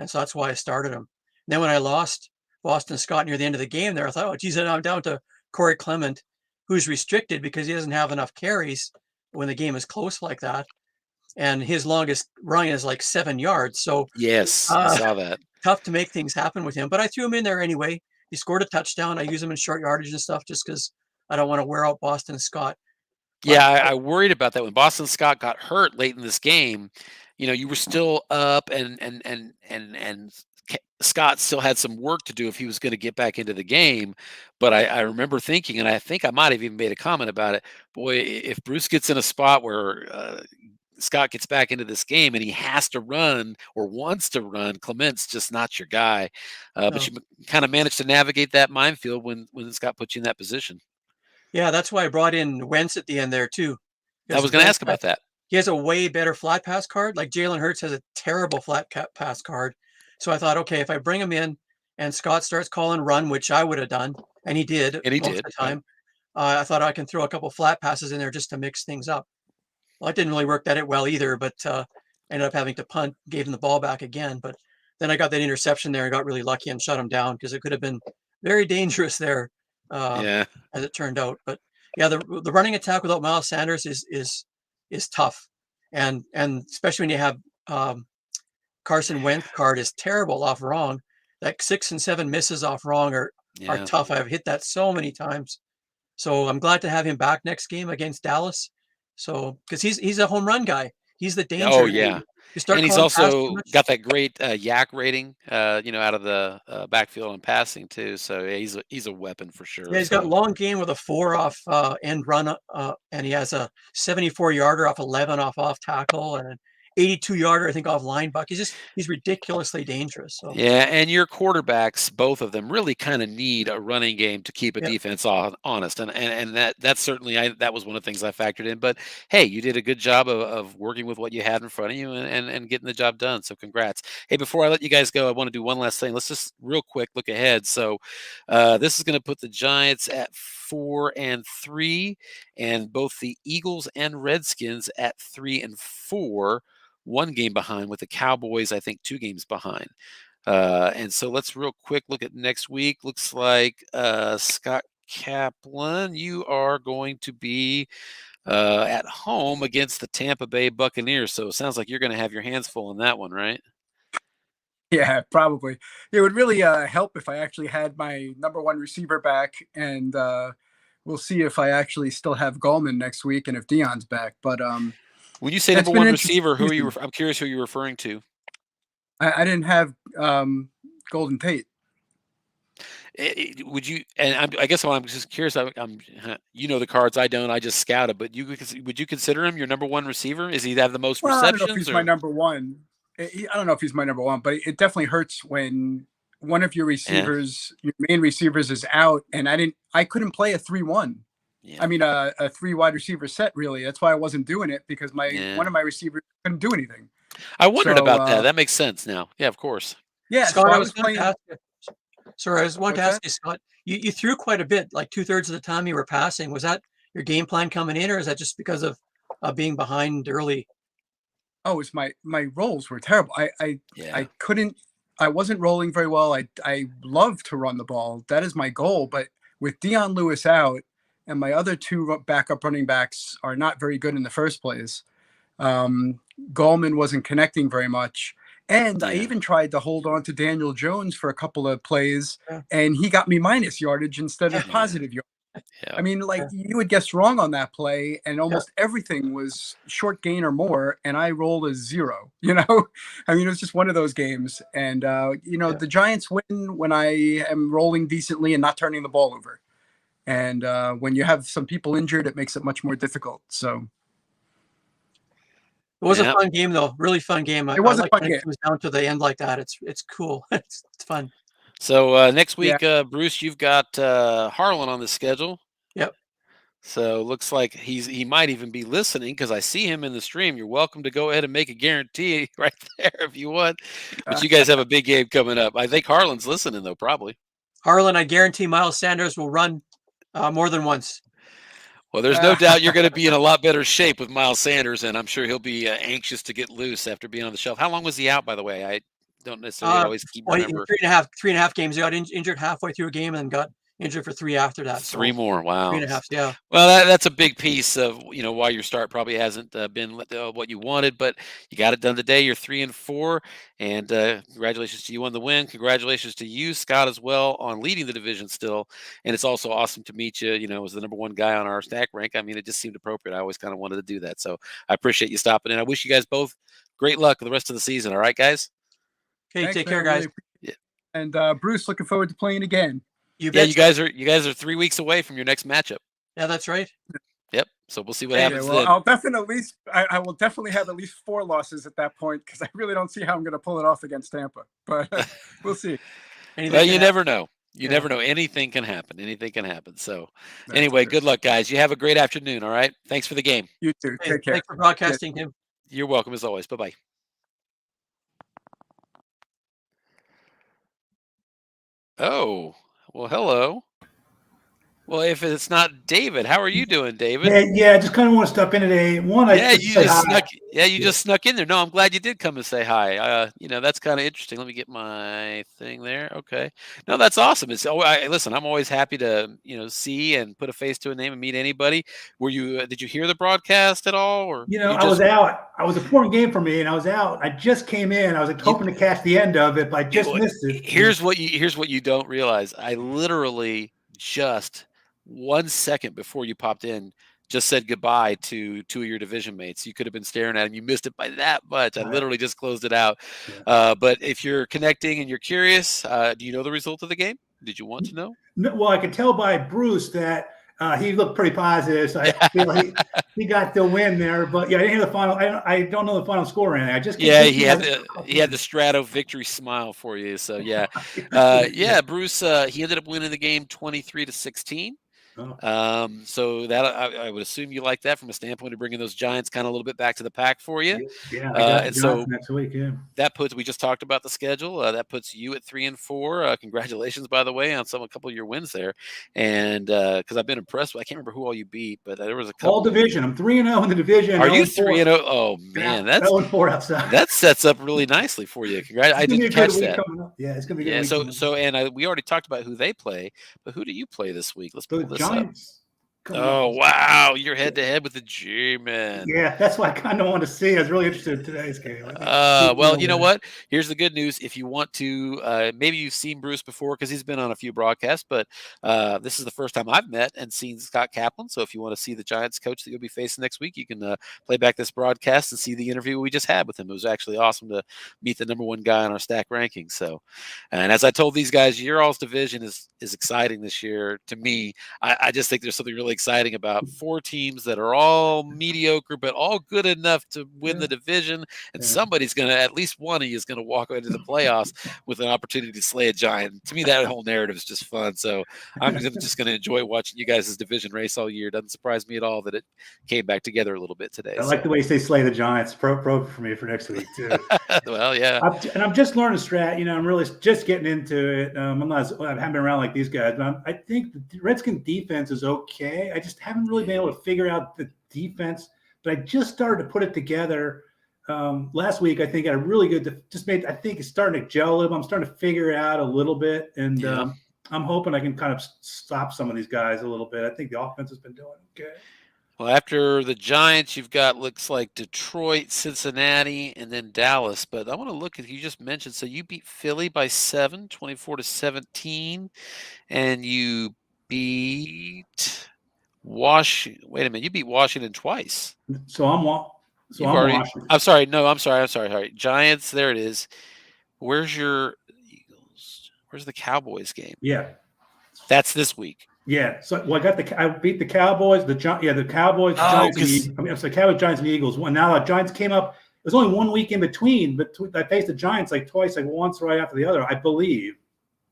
B: so that's why I started him. And then when I lost Boston Scott near the end of the game, there I thought, oh, geez, I'm down to Corey Clement, who's restricted because he doesn't have enough carries when the game is close like that, and his longest run is like 7 yards. So
A: Yes, I
B: uh,
A: saw that.
B: tough to make things happen with him. But I threw him in there anyway. He scored a touchdown. I use him in short yardage and stuff just because I don't want to wear out Boston Scott.
A: Yeah,
B: But
A: I worried about that when Boston Scott got hurt late in this game. You were still up, and Scott still had some work to do if he was going to get back into the game. But I remember thinking, and I think I might have even made a comment about it. Boy, if Bruce gets in a spot where Scott gets back into this game and he has to run or wants to run, Clement's just not your guy. But
B: no.
A: you kind of managed to navigate that minefield when Scott put you in that position.
B: Yeah, that's why I brought in Wentz at the end there too,
A: I
B: because
A: was going to
B: Wentz
A: ask about that.
B: he has a way better flat pass card. Like Jalen Hurts has a terrible pass card. So I thought, okay, if I bring him in and Scott starts calling run, which I would have done, and he did
A: And he
B: most
A: did,
B: of the
A: right?
B: time, I thought I can throw a couple flat passes in there just to mix things up. Well, it didn't really work that well either, but ended up having to punt, gave him the ball back again. But then I got that interception there and got really lucky and shut him down because it could have been very dangerous there, uh,
A: Yeah.
B: as it turned out. But yeah, the running attack without Miles Sanders is tough, and especially when you have Carson Wentz card is terrible off wrong. Like 6 and 7 misses off wrong are
A: Yeah.
B: tough. I've hit that so many times. So I'm glad to have him back next game against Dallas. So because he's a home run guy, he's the
A: Oh,
B: danger.
A: yeah.
B: You start
A: And he's
B: calling pass too
A: also
B: much.
A: got that great yak rating, out of the backfield and passing too. So yeah, he's a weapon for
B: Yeah,
A: sure.
B: he's got
A: So
B: long game with a 4 off end run, and he has a 74 yarder off 11 off tackle and an 82 yarder I think off linebacker. He's ridiculously dangerous. So
A: yeah, and your quarterbacks, both of them, really kind of need a running game to keep a
B: yeah,
A: defense honest, and that's certainly that was one of the things I factored in. But hey, you did a good job of working with what you had in front of you and getting the job done. So congrats. Hey, before I let you guys go, I want to do one last thing. Let's just real quick look ahead. So this is going to put the Giants at 4-3, and both the Eagles and Redskins at 3-4. One game behind, with the Cowboys, I think, 2 games behind. And so let's real quick look at next week. Looks like Scott Kaplan, you are going to be at home against the Tampa Bay Buccaneers. So it sounds like you're going to have your hands full in that one, right?
C: Yeah, probably. It would really help if I actually had my number one receiver back, and we'll see if I actually still have Gallman next week and if Dion's back. But
A: When you say
C: it's
A: number
C: been
A: one
C: an interesting
A: receiver, who are you?
C: season.
A: I'm curious who you're referring to.
C: I didn't have Golden Tate.
A: Would you? And I guess I'm just curious. You know the cards, I don't. I just scouted. But would you consider him your number one receiver? Is he have the most
C: Well, I don't know if
A: receptions
C: he's my
A: or?
C: number one. I don't know if he's my number one, but it definitely hurts when one of your
A: Yeah,
C: receivers, your main receivers, is out, and I couldn't play a 3-1. I
A: yeah,
C: mean, a three wide receiver set. Really, that's why I wasn't doing it, because my
A: yeah.
C: one of my receivers couldn't do anything.
A: I wondered
C: So
A: about that. That makes sense now. Yeah, of course.
C: yeah, so
B: Scott,
C: I
B: I
C: was
B: was going to
C: playing.
B: ask you. Sorry, I was wanting to
C: What's
B: ask
C: that?
B: you, Scott. You threw quite a bit, like 2/3 of the time you were passing. Was that your game plan coming in, or is that just because of being behind early?
C: Oh, it's my roles were terrible. I
A: Yeah.
C: couldn't I wasn't rolling very well. I love to run the ball. That is my goal. But with Dion Lewis out and my other two backup running backs are not very good in the first place, Gallman wasn't connecting very much. And I
A: Yeah.
C: even tried to hold on to Daniel Jones for a couple of plays,
B: Yeah.
C: and he got me minus yardage instead of
A: Yeah.
C: positive yardage.
A: Yeah.
C: I mean, like
B: Yeah.
C: you would guess wrong on that play, and almost everything was short gain or more, and I rolled a 0. I mean, it was just one of those games. And
B: Yeah.
C: the Giants win when I am rolling decently and not turning the ball over. And when you have some people injured, it makes it much more difficult. So
B: It was a
A: Yeah.
B: fun game, though. Really fun game. I
C: it was a
B: like
C: fun
B: when
C: game.
B: it comes down to the end like that. It's cool. It's fun.
A: So next
C: Yeah.
A: week, Bruce, you've got Harlan on the schedule.
B: Yep.
A: So looks like he might even be listening because I see him in the stream. You're welcome to go ahead and make a guarantee right there if you want. But you guys have a big game coming up. I think Harlan's listening though, probably.
B: Harlan, I guarantee Miles Sanders will run more than once.
A: Well, there's no doubt you're going to be in a lot better shape with Miles Sanders, and I'm sure he'll be anxious to get loose after being on the shelf. How long was he out, by the way? I don't necessarily always keep
B: Well,
A: remember.
B: 3.5 games. He got injured halfway through a game and got injured for 3 after that.
A: Three
B: So
A: more. Wow.
B: 3.5. Yeah.
A: Well, that's a big piece of why your start probably hasn't been what you wanted, but you got it done today. You're 3-4, and congratulations to you on the win. Congratulations to you, Scott, as well on leading the division still. And it's also awesome to meet you. As the number 1 guy on our stack rank. I mean, it just seemed appropriate. I always kind of wanted to do that, so I appreciate you stopping in. I wish you guys both great luck the rest of the season. All right, guys.
B: Okay.
C: Thanks,
B: Take
C: man.
B: care, guys.
A: Yeah.
C: And Bruce, looking forward to playing again.
B: You
A: Yeah,
B: bet.
A: you guys are 3 weeks away from your next matchup.
B: Yeah, that's right.
A: Yep. So we'll see what
B: Okay.
A: happens
C: Well,
A: then.
C: I will definitely have at least 4 losses at that point because I really don't see how I'm going to pull it off against Tampa. But we'll see.
B: Anything
A: Well,
B: can
A: you
B: happen.
A: never know. You
B: Yeah.
A: never know. Anything can happen. Anything can happen. So,
C: That's
A: anyway,
C: true.
A: good luck, guys. You have a great afternoon. All right. Thanks for the game.
C: You too.
B: Hey,
C: Take care.
B: thanks for broadcasting, Tim.
A: You're welcome as always. Bye bye. Oh, well, hello. Well, if it's not David, how are you doing, David?
D: Yeah, I just kind of want to step in today. One,
A: Yeah,
D: I
A: you
D: say
A: just
D: hi.
A: snuck. Yeah, you just snuck in there. No, I'm glad you did come and say hi. That's kind of interesting. Let me get my thing there. Okay. No, that's awesome. Listen. I'm always happy to see and put a face to a name and meet anybody. Were you? Did you hear the broadcast at all, or you
D: I was out. It was a important game for me, and I was out. I just came in. I was hoping to catch the end of it, but I just missed it.
A: Here's what you don't realize. I literally just 1 second before you popped in just said goodbye to 2 of your division mates. You could have been staring at them. You missed it by that much. I literally just closed it out.
D: Yeah.
A: But if you're connecting and you're curious, do you know the result of the game? Did you want to know?
D: No, well, I could tell by Bruce that he looked pretty positive. So I feel he got the win there. But yeah, I didn't hear the final. I don't know the final score or anything. I just
A: he had the Strato victory smile for you. So yeah, Bruce. He ended up winning the game 23-16.
D: Oh.
A: So that I would assume you like that from a standpoint of bringing those Giants kind of a little bit back to the pack for you.
D: Yeah, I got
A: and so
D: next week. Yeah,
A: we just talked about the schedule. That puts you at 3-4. Congratulations, by the way, on a couple of your wins there. And because I've been impressed, I can't remember who all you beat, but there was a couple.
D: All division. I'm 3-0 in the division.
A: Are you 3-0? Oh man,
D: that's 0-4 outside.
A: That sets up really nicely for you. Congrats! I didn't catch that.
D: Yeah, it's gonna be a good
A: week. We already talked about who they play, but who do you play this week? Let's pull this
D: Giants.
A: up. Oh wow, you're head to head with the G-Man.
D: Yeah, that's what I kind of want to see. I was really interested in today's game.
A: Well, you know what? Here's the good news. If you want to, maybe you've seen Bruce before because he's been on a few broadcasts, but this is the first time I've met and seen Scott Kaplan. So if you want to see the Giants coach that you'll be facing next week, you can play back this broadcast and see the interview we just had with him. It was actually awesome to meet the number 1 guy on our stack rankings. So, and as I told these guys, your all's division is exciting this year to me. I just think there's something really exciting about 4 teams that are all mediocre but all good enough to win the division, and somebody's gonna, at least one of you is gonna walk into the playoffs with an opportunity to slay a giant. To me, that whole narrative is just fun. So I'm just gonna enjoy watching you guys' division race all year. Doesn't surprise me at all that it came back together a little bit today.
D: I like the way they slay the Giants. Pro for me for next week too.
A: Well, yeah.
D: I'm just learning strat. I'm really just getting into it. I haven't been around like these guys, but I think the Redskin defense is okay. I just haven't really been able to figure out the defense, but I just started to put it together. last week, I think, had a really good. I think it's starting to gel a little. I'm starting to figure it out a little bit, and
A: Yeah.
D: I'm hoping I can kind of stop some of these guys a little bit. I think the offense has been doing okay.
A: Well, after the Giants, you've got looks like Detroit, Cincinnati, and then Dallas. But I want to look at you just mentioned. So you beat Philly by 7, 24-17, and you beat Washington. Wait a minute, you beat Washington twice.
D: So I'm
A: You've already.
D: Washington.
A: I'm sorry. No, I'm sorry. Sorry. Giants. There it is. Where's your Eagles? Where's the Cowboys game?
D: Yeah.
A: That's this week.
D: Yeah, so I beat the Cowboys, the Cowboys, Giants, the Cowboys, Giants, and Eagles. Now the Giants came up. It was only 1 week in between, but I faced the Giants like twice, like once right after the other, I believe.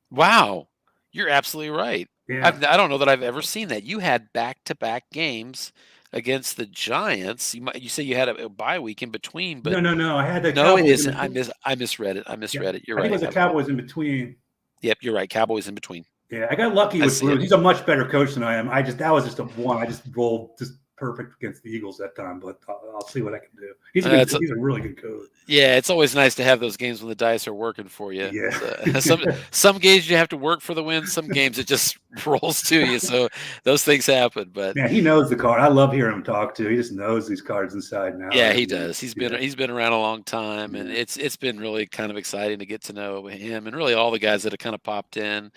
A: Wow, you're absolutely right.
D: Yeah.
A: I don't know that I've ever seen that. You had back-to-back games against the Giants. You say you had a bye week in between, but
D: no. I had the
A: no,
D: Cowboys
A: it isn't. I misread it. You're right.
D: I think it was the Cowboys in between.
A: Yep, you're right. Cowboys in between.
D: Yeah, I got lucky with Bruce. He's a much better coach than I am. That was just a one. I just rolled just perfect against the Eagles that time, but I'll see what I can do. He's a really good coach.
A: Yeah, it's always nice to have those games when the dice are working for you.
D: Yeah.
A: Some games you have to work for the win. Some games it just rolls to you. So those things happen. But
D: yeah, he knows the card. I love hearing him talk too. He just knows these cards inside and out.
A: Yeah, he does. He's been around a long time, and it's been really kind of exciting to get to know him and really all the guys that have kind of popped in.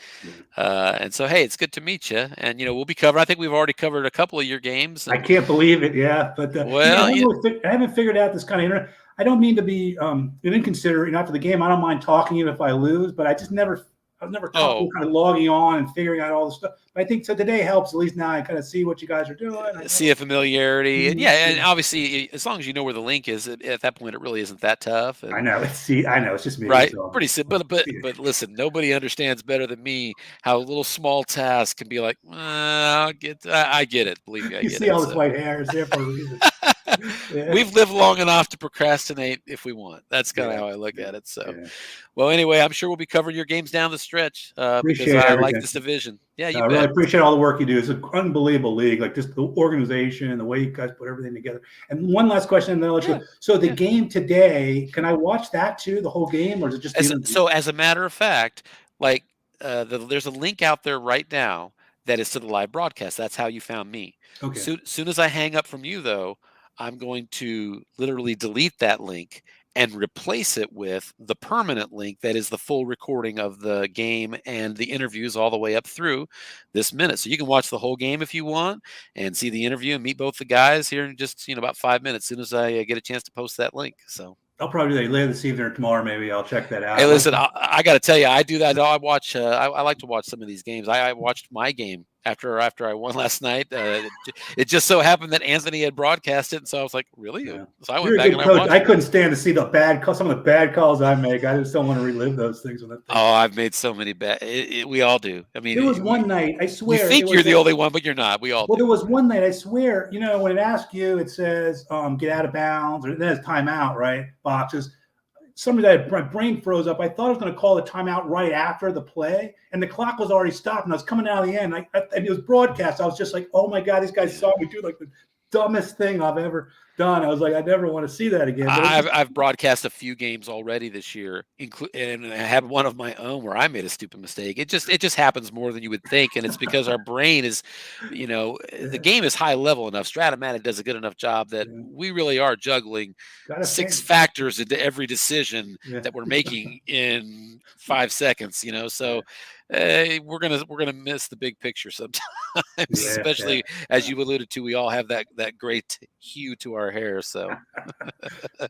A: And so, hey, it's good to meet you. And we'll be covering. I think we've already covered a couple of your games.
D: I can't believe it. Yeah, but I haven't figured out this kind of internet. I don't mean to be inconsiderate. After the game, I don't mind talking even if I lose, but I've never comfortable kind of logging on and figuring out all the stuff. But I think so today helps. At least now I kind of see what you guys are doing.
A: See a familiarity, and and obviously, as long as you know where the link is, at that point, it really isn't that tough. And,
D: I know. It's just me.
A: Right,
D: so.
A: pretty simple. But listen, nobody understands better than me how a little small task can be like. I get it. Believe me, I get it.
D: You see all this white hair is there for a reason.
A: Yeah. We've lived long enough to procrastinate if we want. That's kind of how I look at it. So, well, anyway, I'm sure we'll be covering your games down the stretch because I like this division. Yeah,
D: I really appreciate all the work you do. It's an unbelievable league, like just the organization and the way you guys put everything together. And one last question, and then I'll let you go. So the game today, can I watch that too, the whole game, or is it just
A: as a matter of fact, like there's a link out there right now that is to the live broadcast. That's how you found me.
D: Okay.
A: Soon as I hang up from you, though, I'm going to literally delete that link and replace it with the permanent link that is the full recording of the game and the interviews all the way up through this minute. So you can watch the whole game if you want and see the interview and meet both the guys here in just about 5 minutes as soon as I get a chance to post that link. So
D: I'll probably do that later this evening or tomorrow. Maybe I'll check that out.
A: Hey, listen, I got to tell you, I do that. I watch. I like to watch some of these games. I watched my game after I won last night. It just so happened that Anthony had broadcast it, and so I was like, "Really?"
D: Yeah.
A: So I went back and I watched.
D: I couldn't stand to see some of the bad calls I make. I just don't want to relive those things.
A: I've made so many bad. We all do. I mean,
D: there was one night. I swear.
A: You think you're the only one, but you're not. We all.
D: Well, there was one night. I swear. When it asks you, it says "get out of bounds" or then it's timeout, right? Boxes. My brain froze up. I thought I was going to call the timeout right after the play, and the clock was already stopped, and I was coming out of the end. And it was broadcast. I was just like, "Oh my god, these guys saw me do like the dumbest thing I've ever done." I was like, "I never want to see that again."
A: I've broadcast a few games already this year, and I had one of my own where I made a stupid mistake. It just happens more than you would think, and it's because our brain is, the game is high level enough. Stratomatic does a good enough job that we really are juggling 6 factors into every decision that we're making in 5 seconds. So. We're gonna miss the big picture sometimes, especially as you alluded to. We all have that great hue to our hair. So,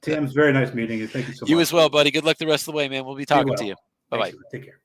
D: Tim, it's very nice meeting you. Thank you so much.
A: You as well, buddy. Good luck the rest of the way, man. We'll be talking to you. Bye bye.
D: Take care.